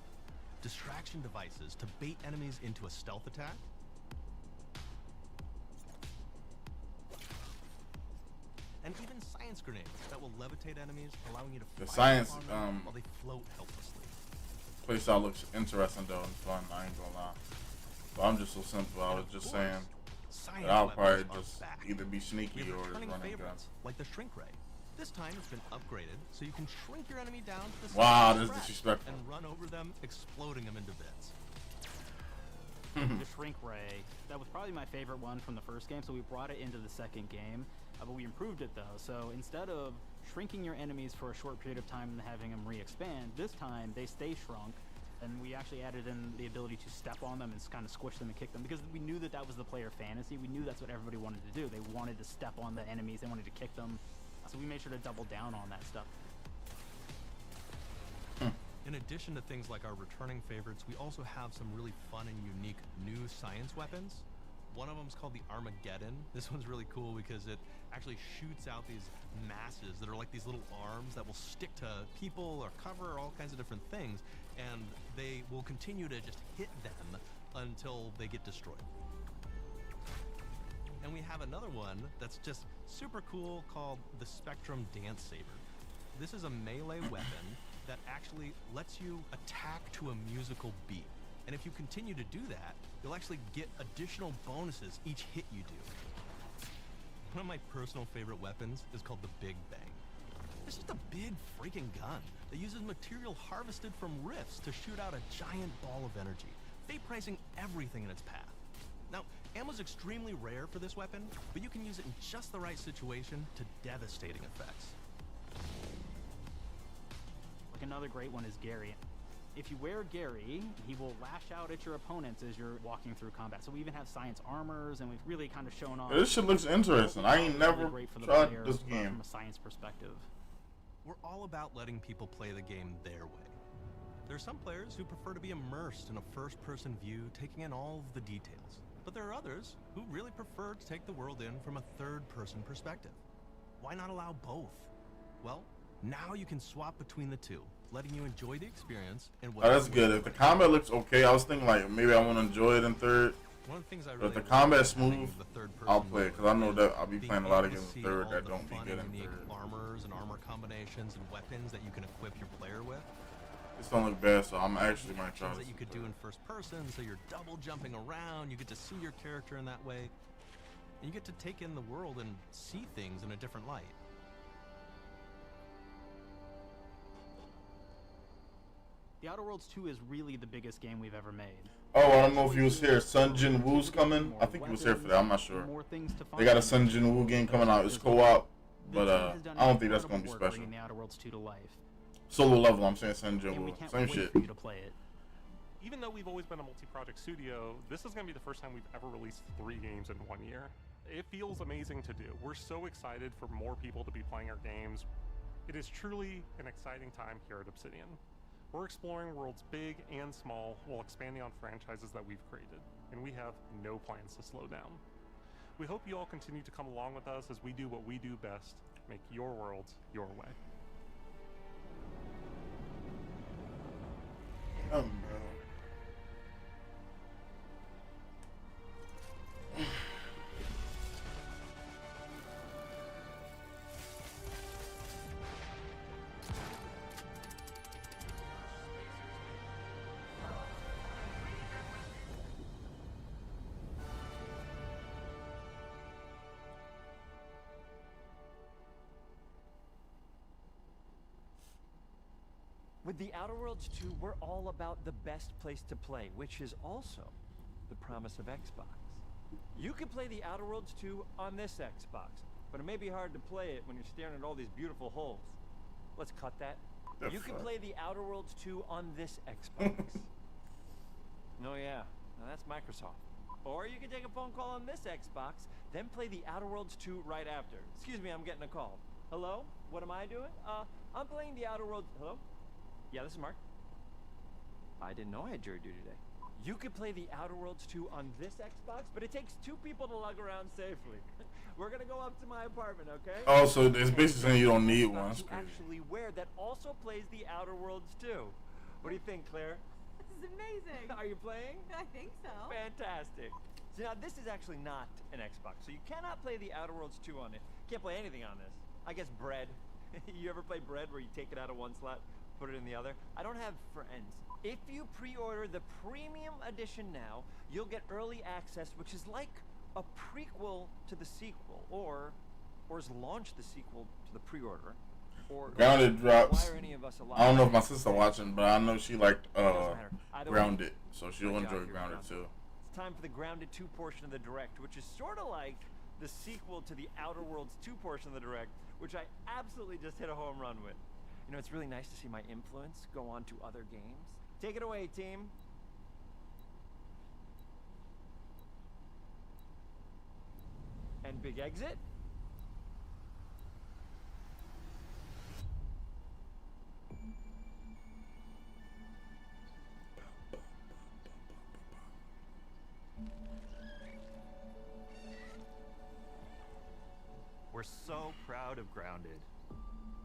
distraction devices to bait enemies into a stealth attack, and even science grenades that will levitate enemies, allowing you to The fire science, upon them while they float helplessly. Playstyle looks interesting though and fun. I ain't gonna lie. But I'm just so simple. I was just saying that I'll probably just either be We sneaky have or just returning running gun. favorites, like the Shrink Ray. This time it's been upgraded, so you can shrink your enemy down to the Wow, size of this is a rat disrespectful. and run over them, exploding them into bits. The Shrink Ray. That was probably my favorite one from the first game, so we brought it into the second game. But we improved it though, so instead of shrinking your enemies for a short period of time and having them re-expand, this time they stay shrunk, and we actually added in the ability to step on them and kind of squish them and kick them, because we knew that that was the player fantasy. We knew that's what everybody wanted to do. They wanted to step on the enemies, they wanted to kick them, so we made sure to double down on that stuff. In addition to things like our returning favorites, we also have some really fun and unique new science weapons. One of them is called the Armageddon. This one's really cool because it actually shoots out these masses that are like these little arms that will stick to people or cover or all kinds of different things, and they will continue to just hit them until they get destroyed. And we have another one that's just super cool called the Spectrum Dance Saber. This is a melee weapon that actually lets you attack to a musical beat. And if you continue to do that, you'll actually get additional bonuses each hit you do. One of my personal favorite weapons is called the Big Bang. It's just a big freaking gun that uses material harvested from rifts to shoot out a giant ball of energy, vaporizing everything in its path. Now, ammo's extremely rare for this weapon, but you can use it in just the right situation to devastating effects. Like another great one is Gary. If you wear Gary, he will lash out at your opponents as you're walking through combat. So we even have science armors, and we've really kind of shown off. Yeah, this shit looks interesting. I ain't never great for the tried player this game. from a science perspective. We're all about letting people play the game their way. There are some players who prefer to be immersed in a first-person view, taking in all of the details. But there are others who really prefer to take the world in from a third-person perspective. Why not allow both? Well, now you can swap between the two, letting you enjoy the experience and Oh, that's good. If the combat looks okay, I was thinking like maybe I want to enjoy it in third. One of the things I But really if the like combat's about having smooth, the third-person I'll play it because I know mode that I'll be being playing a lot of able to games in see third all that the don't be fun good and in unique third. armors and armor combinations and weapons that you can equip your player with. This don't look bad, so I'm actually might try Actions this. that you could do in first person, so you're double jumping around, you get to see your character in that way, and you get to take in the world and see things in a different light. The Outer Worlds 2 is really the biggest game we've ever made. Oh, I don't know if he was here. Sun Jin Woo's coming. I think he was here for that. I'm not sure. They got a Sun Jin Woo game coming out. It's co-op, but I don't think that's gonna be special. Bringing the Outer Worlds 2 to life. Solo level. I'm saying Sun Jin And we Woo. can't Same wait shit. for you to play it. Even though we've always been a multi-project studio, this is going to be the first time we've ever released 3 games in 1 year. It feels amazing to do. We're so excited for more people to be playing our games. It is truly an exciting time here at Obsidian. We're exploring worlds big and small while expanding on franchises that we've created, and we have no plans to slow down. We hope you all continue to come along with us as we do what we do best, make your worlds your way. Oh, no. With the Outer Worlds 2, we're all about the best place to play, which is also the promise of Xbox. You can play the Outer Worlds 2 on this Xbox, but it may be hard to play it when you're staring at all these beautiful holes. Let's cut that. You can play the Outer Worlds 2 on this Xbox. Oh yeah, now that's Microsoft. Or you can take a phone call on this Xbox, then play the Outer Worlds 2 right after. Excuse me, I'm getting a call. Hello? What am I doing? I'm playing the Outer Worlds. Hello? Yeah, this is Mark. I didn't know I had jury duty today. You could play the Outer Worlds 2 on this Xbox, but it takes 2 people to lug around safely. We're gonna go up to my apartment, okay? Oh, so it's basically saying you don't need one. That's crazy. Actually wear that also plays the Outer Worlds 2. What do you think, Claire? This is amazing. Are you playing? I think so. Fantastic. So now this is actually not an Xbox, so you cannot play the Outer Worlds 2 on it. Can't play anything on this. I guess Bread. You ever play Bread where you take it out of one slot, put it in the other? I don't have friends. If you pre-order the premium edition now, you'll get early access, which is like a prequel to the sequel, or is launch the sequel to the pre-order. Or Grounded drops. Why are any of us alive? I don't know if my sister watching, but I know she liked Grounded, so she'll enjoy Grounded too. It's time for the Grounded 2 portion of the Direct, which is sort of like the sequel to the Outer Worlds 2 portion of the Direct, which I absolutely just hit a home run with. You know, it's really nice to see my influence go on to other games. Take it away, team. And big exit. We're so proud of Grounded.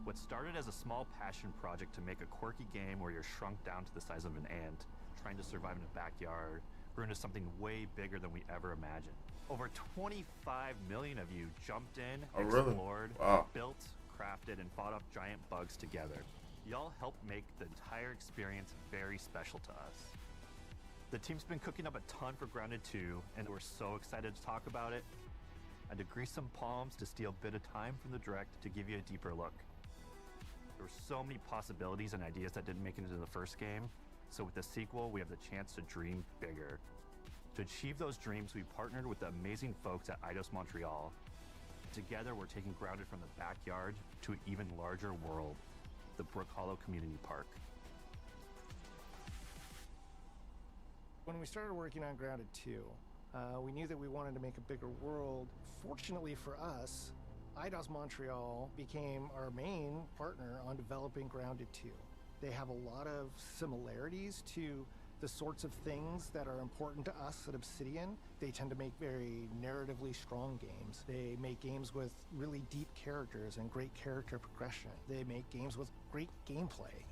What started as a small passion project to make a quirky game where you're shrunk down to the size of an ant, trying to survive in a backyard, grew into something way bigger than we ever imagined. Over 25 million of you jumped in, explored, built, crafted, and fought off giant bugs together. Y'all helped make the entire experience very special to us. The team's been cooking up a ton for Grounded 2, and we're so excited to talk about it. And to grease some palms to steal a bit of time from the Direct to give you a deeper look. There were so many possibilities and ideas that didn't make it into the first game, so with the sequel, we have the chance to dream bigger. To achieve those dreams, we partnered with the amazing folks at Eidos Montreal. Together, we're taking Grounded from the backyard to an even larger world, the Brook Hollow Community Park. When we started working on Grounded 2, we knew that we wanted to make a bigger world. Fortunately for us, Eidos Montreal became our main partner on developing Grounded 2. They have a lot of similarities to the sorts of things that are important to us at Obsidian. They tend to make very narratively strong games. They make games with really deep characters and great character progression. They make games with great gameplay.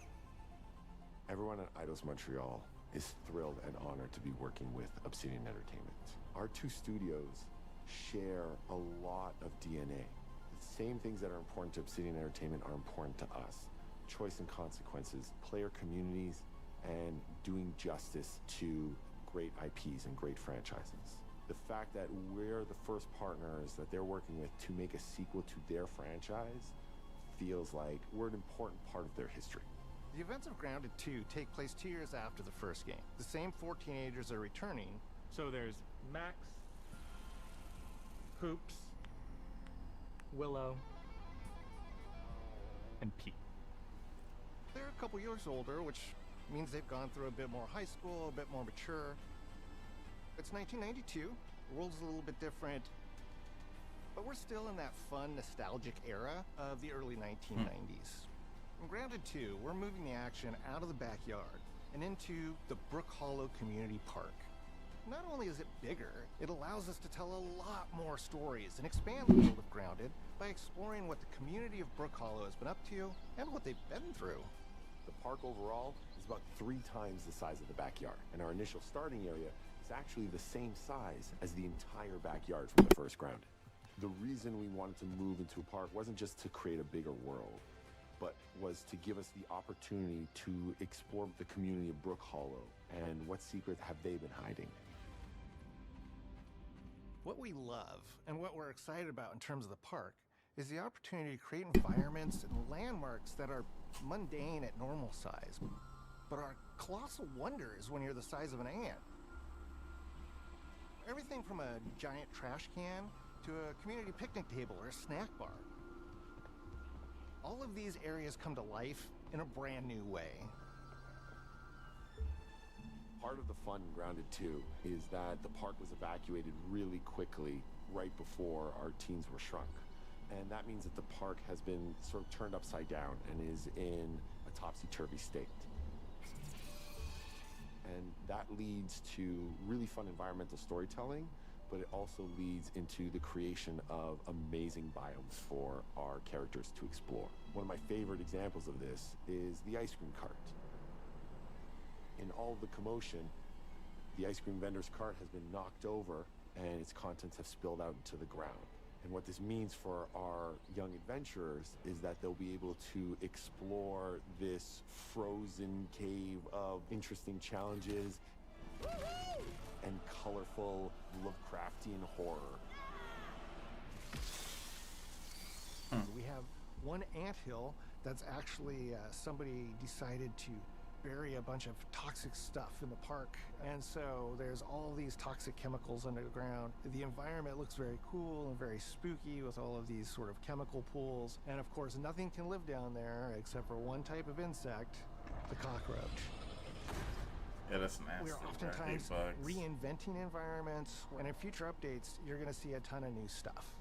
Everyone at Eidos Montreal is thrilled and honored to be working with Obsidian Entertainment. Our two studios share a lot of DNA. The same things that are important to Obsidian Entertainment are important to us. Choice and consequences, player communities, and doing justice to great IPs and great franchises. The fact that we're the first partners that they're working with to make a sequel to their franchise feels like we're an important part of their history. The events of Grounded 2 take place 2 years after the first game. The same 4 teenagers are returning. So there's Max, Hoops, Willow, and Pete. They're a couple years older, which means they've gone through a bit more high school, a bit more mature. It's 1992. The world's a little bit different. But we're still in that fun, nostalgic era of the early 1990s. In Grounded 2, we're moving the action out of the backyard and into the Brook Hollow Community Park. Not only is it bigger, it allows us to tell a lot more stories and expand the world of Grounded by exploring what the community of Brook Hollow has been up to and what they've been through. The park overall is about 3 times the size of the backyard, and our initial starting area is actually the same size as the entire backyard from the first Grounded. The reason we wanted to move into a park wasn't just to create a bigger world, but was to give us the opportunity to explore the community of Brook Hollow and what secrets have they been hiding. What we love and what we're excited about in terms of the park is the opportunity to create environments and landmarks that are mundane at normal size, but are colossal wonders when you're the size of an ant. Everything from a giant trash can to a community picnic table or a snack bar. All of these areas come to life in a brand new way. Part of the fun in Grounded 2 is that the park was evacuated really quickly right before our teens were shrunk. And that means that the park has been sort of turned upside down and is in a topsy-turvy state. And that leads to really fun environmental storytelling, but it also leads into the creation of amazing biomes for our characters to explore. One of my favorite examples of this is the ice cream cart. In all of the commotion, the ice cream vendor's cart has been knocked over and its contents have spilled out into the ground. And what this means for our young adventurers is that they'll be able to explore this frozen cave of interesting challenges and colorful Lovecraftian horror. We have one anthill that's actually somebody decided to bury a bunch of toxic stuff in the park, and so there's all these toxic chemicals underground. The environment looks very cool and very spooky with all of these sort of chemical pools, and of course nothing can live down there except for one type of insect, the cockroach. Yeah, that's nasty. We're oftentimes reinventing environments, and in future updates you're going to see a ton of new stuff.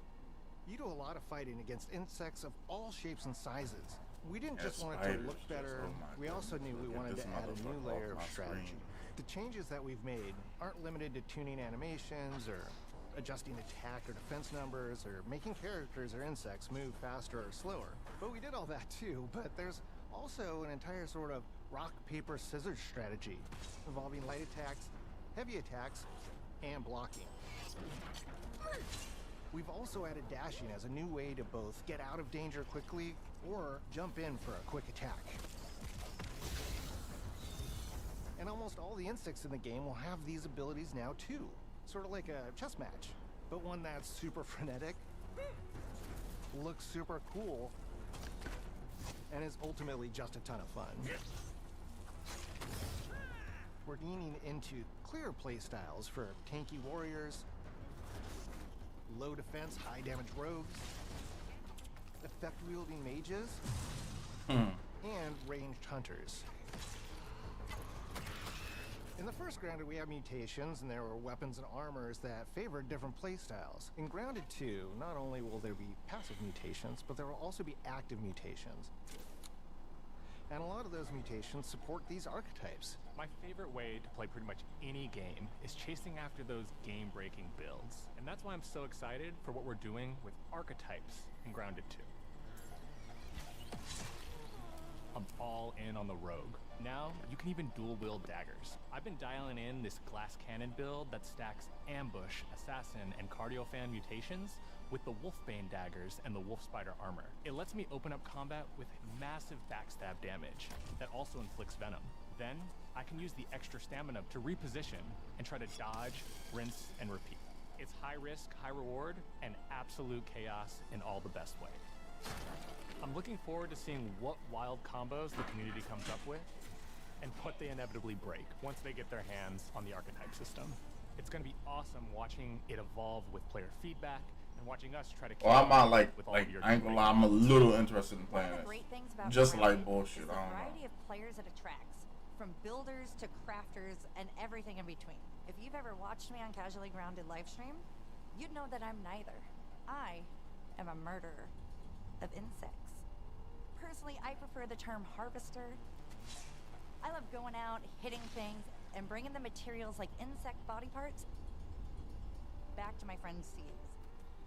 You do a lot of fighting against insects of all shapes and sizes. We didn't just want it to look better, we also knew we wanted to add a new layer of strategy. The changes that we've made aren't limited to tuning animations or adjusting attack or defense numbers or making characters or insects move faster or slower. But we did all that too, but there's also an entire sort of rock, paper, scissors strategy involving light attacks, heavy attacks, and blocking. We've also added dashing as a new way to both get out of danger quickly or jump in for a quick attack. And almost all the insects in the game will have these abilities now too. Sort of like a chess match, but one that's super frenetic, looks super cool, and is ultimately just a ton of fun. We're leaning into clear playstyles for tanky warriors, low defense, high damage rogues, effect-wielding mages, and ranged hunters. In the first Grounded, we had mutations, and there were weapons and armors that favored different playstyles. In Grounded 2, not only will there be passive mutations, but there will also be active mutations. And a lot of those mutations support these archetypes. My favorite way to play pretty much any game is chasing after those game-breaking builds. And that's why I'm so excited for what we're doing with archetypes in Grounded 2. I'm all in on the rogue. Now, you can even dual-wield daggers. I've been dialing in this glass cannon build that stacks ambush, assassin, and cardio fan mutations with the Wolfbane daggers and the Wolf Spider armor. It lets me open up combat with massive backstab damage that also inflicts venom. Then, I can use the extra stamina to reposition and try to dodge, rinse, and repeat. It's high risk, high reward, and absolute chaos in all the best way. I'm looking forward to seeing what wild combos the community comes up with and what they inevitably break once they get their hands on the archetype system. It's going to be awesome watching it evolve with player feedback and watching us try to keep I'm not with all of your I ain't gonna lie, I'm a little interested in One playing of the this. great things about Just Grounded like bullshit, is the I don't know. variety of players it attracts, from builders to crafters and everything in between. If you've ever watched me on Casually Grounded livestream, you'd know that I'm neither. I am a murderer of insects. Personally, I prefer the term harvester. I love going out, hitting things, and bringing the materials like insect body parts back to my friend's seeds.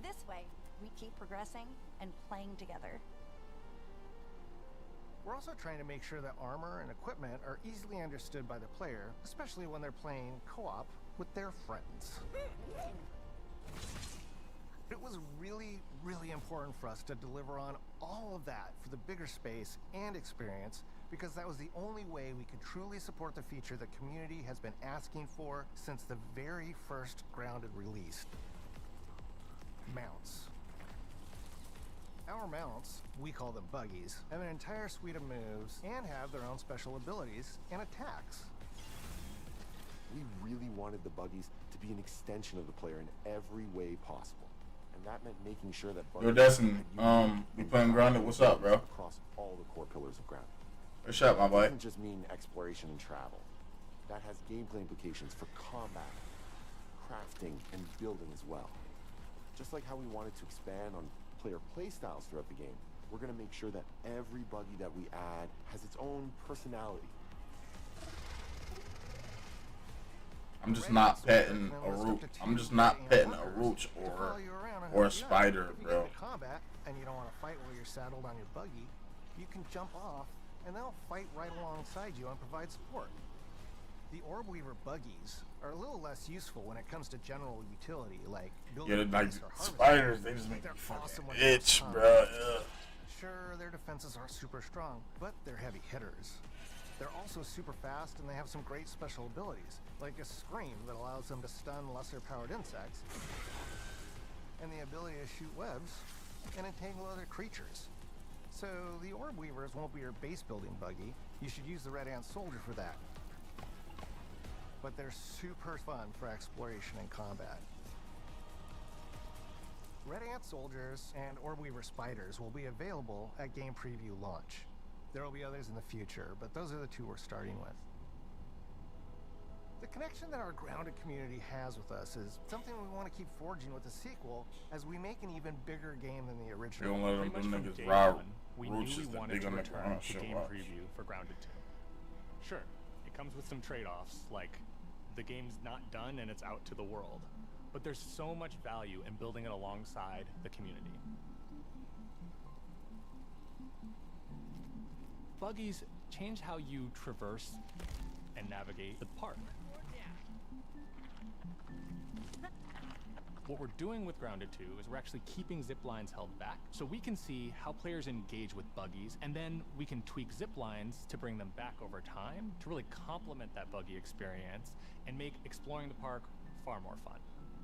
This way, we keep progressing and playing together. We're also trying to make sure that armor and equipment are easily understood by the player, especially when they're playing co-op with their friends. It was really, really important for us to deliver on all of that for the bigger space and experience, because that was the only way we could truly support the feature the community has been asking for since the very first Grounded release: mounts. Our mounts, we call them buggies, have an entire suite of moves and have their own special abilities and attacks. We really wanted the buggies to be an extension of the player in every way possible. And that meant making sure that Yo, Destin, we playing Grounded. What's up, bro? Across all the core pillars of Grounded. What's up, my boy? It doesn't just mean exploration and travel. That has gameplay implications for combat, crafting, and building as well. Just like how we wanted to expand on player playstyles throughout the game, we're going to make sure that every buggy that we add has its own personality. I'm just not petting a roach. I'm just not petting a roach or a spider, if you bro. get into combat and you don't want to fight while you're saddled on your buggy, you can jump off and they'll fight right alongside you and provide support. The Orb Weaver buggies are a little less useful when it comes to general utility, like building Yeah, like base or harvesting. spiders, they just make me They're fucking awesome when it comes to itch, combat. bro. Ugh. Sure, their defenses aren't super strong, but they're heavy hitters. They're also super fast, and they have some great special abilities, like a scream that allows them to stun lesser-powered insects, and the ability to shoot webs and entangle other creatures. So the Orb Weavers won't be your base-building buggy. You should use the Red Ant Soldier for that. But they're super fun for exploration and combat. Red Ant Soldiers and Orb Weaver Spiders will be available at Game Preview launch. There will be others in the future, but those are the two we're starting with. The connection that our Grounded community has with us is something we want to keep forging with the sequel as we make an even bigger game than the They original. don't let Pretty them much from niggas day ride one, we knew roaches we that wanted big to on the return ground. to Shit, game watch. preview for Grounded 2. Sure, it comes with some trade-offs, like the game's not done and it's out to the world, but there's so much value in building it alongside the community. Buggies change how you traverse and navigate the park. What we're doing with Grounded 2 is we're actually keeping zip lines held back so we can see how players engage with buggies, and then we can tweak zip lines to bring them back over time to really complement that buggy experience and make exploring the park far more fun.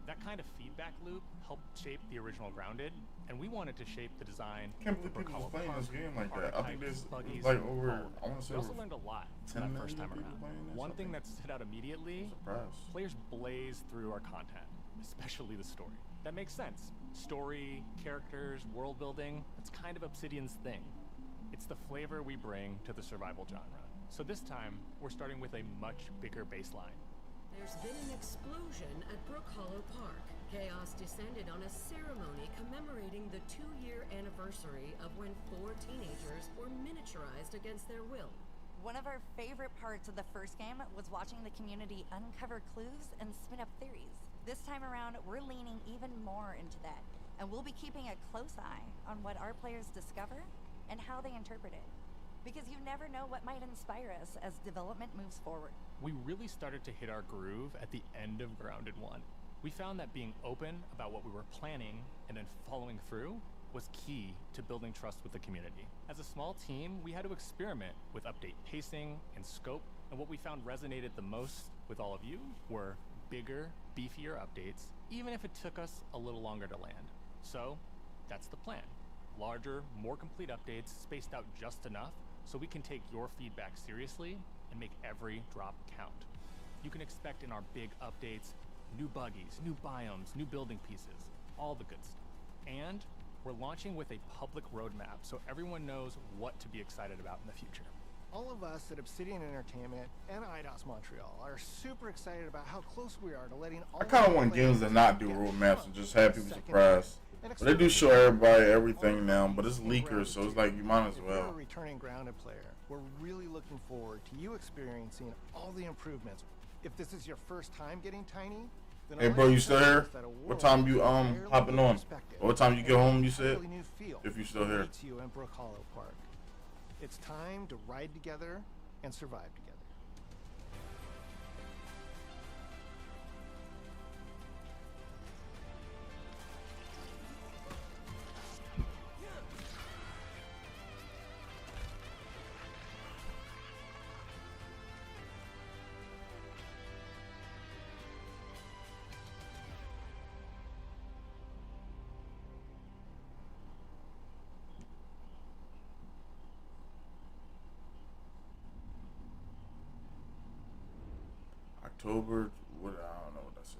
That kind of feedback loop helped shape the original Grounded, and we wanted to shape the design. I can't believe for people was Burkalla playing Park, this game like that. I think there's buggies, like over, home. I want to say We also over learned a lot 10 that million first time people around. playing this, One I thing think. that stood out immediately, Surprised. players blaze through our content, especially the story. That makes sense. Story, characters, world building, that's kind of Obsidian's thing. It's the flavor we bring to the survival genre. So this time, we're starting with a much bigger baseline. There's been an explosion at Brook Hollow Park. Chaos descended on a ceremony commemorating the 2-year anniversary of when 4 teenagers were miniaturized against their will. One of our favorite parts of the first game was watching the community uncover clues and spin up theories. This time around, we're leaning even more into that, and we'll be keeping a close eye on what our players discover and how they interpret it. Because you never know what might inspire us as development moves forward. We really started to hit our groove at the end of Grounded 1. We found that being open about what we were planning and then following through was key to building trust with the community. As a small team, we had to experiment with update pacing and scope, and what we found resonated the most with all of you were bigger, beefier updates, even if it took us a little longer to land. So, that's the plan. Larger, more complete updates spaced out just enough so we can take your feedback seriously and make every drop count. You can expect in our big updates new buggies, new biomes, new building pieces, all the good stuff. And we're launching with a public roadmap so everyone knows what to be excited about in the future. All of us at Obsidian Entertainment and IDOS Montreal are super excited about how close we are to letting all I kind of of want games to not do roadmaps and just have people surprised. But they do show everybody everything now, but it's leakers, so it's like you might as If you're a well. returning Grounded player, we're really looking forward to you experiencing all the improvements. If this is your first time getting Tiny, then Hey all I bro, can you tell still here? is that a What world time you entirely hopping new on? perspective Or what time you get and home? an You said. entirely new feel If you still here. awaits you in Brook Hollow Park. It's time to ride together and survive together. October. What I don't know what that said.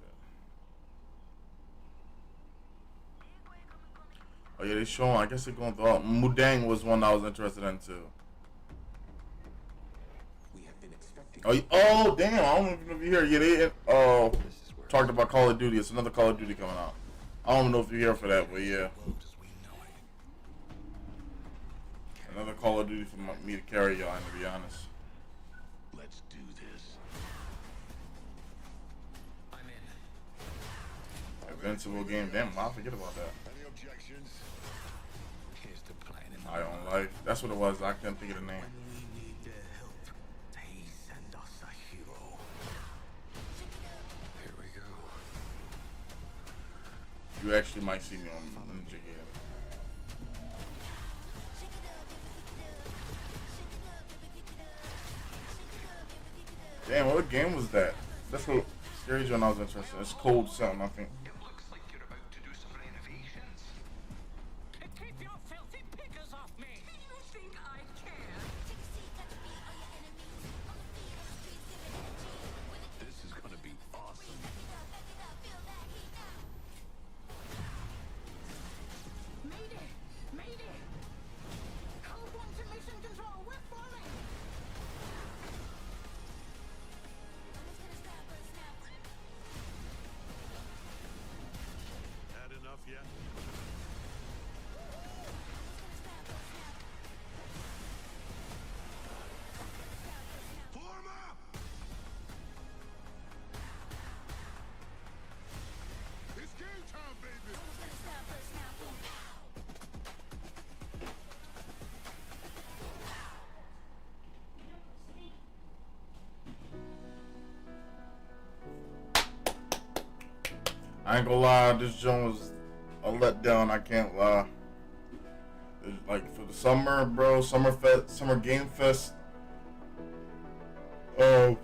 Oh yeah, they showing. I guess they're going through. Mudang was one I was interested in too. Oh damn! I don't even know if you hear. Yeah, they talked about Call of Duty. It's another Call of Duty coming out. I don't know if you're here for that, but yeah. Another Call of Duty for me to carry y'all, to be honest. Let's do this. I'm in. Invincible game. Damn, I forget about that. Any objections? Here's the plan. My Own Life. That's what it was. I couldn't think of the name. When we need their help, they send us a hero. Here we go. You actually might see me on Ninja Game. Damn, what game was that? That's what Scary John I was interested in. It's Cold something, I think. It looks like you're about to do some renovations. Keep your filthy pickers off me! You think I care? This is gonna be awesome. Mayday! Mayday! Code 1 to mission control, we're falling! Had enough yet? Form up! It's game time, baby! I ain't gonna lie, this joint was a letdown, I can't lie. It's like for the summer, bro, Summer Game Fest. Oh,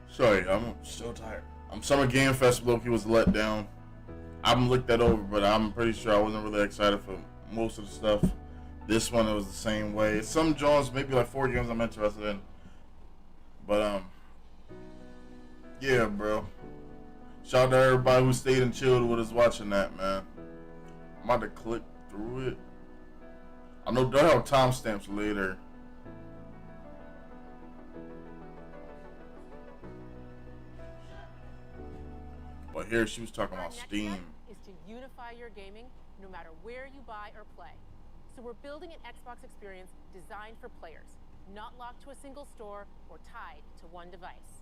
sorry, I'm so tired. Summer Game Fest, Loki was a letdown. I haven't looked that over, but I'm pretty sure I wasn't really excited for most of the stuff. This one, it was the same way. Some joints, maybe like 4 games I'm interested in. But, yeah, bro. Shout out to everybody who stayed and chilled with us watching that, man. I'm about to click through it. I know they'll have timestamps later. But here she was talking about Steam. Is to unify your gaming no matter where you buy or play. So we're building an Xbox experience designed for players, not locked to a single store or tied to one device.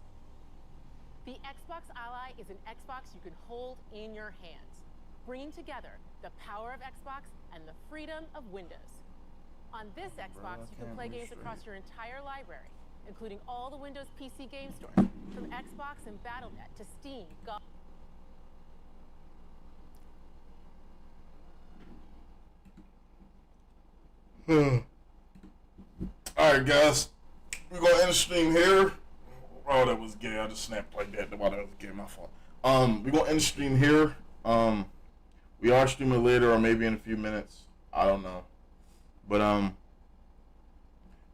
The Xbox Ally is an Xbox you can hold in your hands, bringing together the power of Xbox and the freedom of Windows. On this Xbox, you can play games across your entire library, including all the Windows PC game stores, from Xbox and Battle.net to Steam, Alright, guys. We're gonna end the stream here. Oh, that was gay. I just snapped like that. Wow, that was gay. My fault. We're gonna end the stream here. We are streaming later or maybe in a few minutes. I don't know. But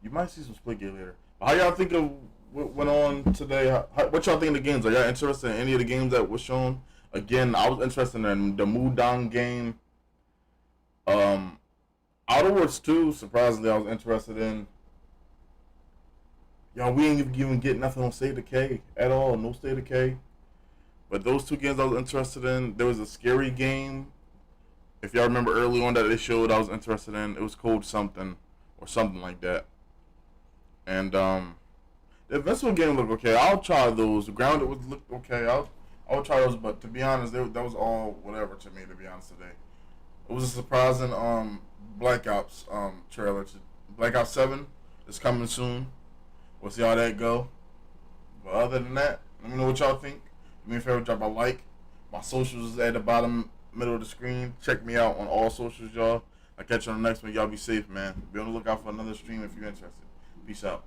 you might see some split game later. How y'all think of what went on today? What y'all think of the games? Are y'all interested in any of the games that was shown? Again, I was interested in the Mudang game. Outer Worlds 2, surprisingly, I was interested in. Y'all, we ain't even get nothing on State of K at all. No State of K. But those 2 games I was interested in. There was a scary game. If y'all remember early on that they showed, I was interested in. It was called something or something like that. And the Invincible game looked okay. I'll try those. The Grounded would look okay. I'll try those. But to be honest, that was all whatever to me. To be honest, today it was a surprising Black Ops trailer. Black Ops 7 is coming soon. We'll see how that go. But other than that, let me know what y'all think. Do me a favor, drop a like. My socials is at the bottom middle of the screen. Check me out on all socials, y'all. I'll catch you on the next one. Y'all be safe, man. Be on the lookout for another stream if you're interested. Peace out.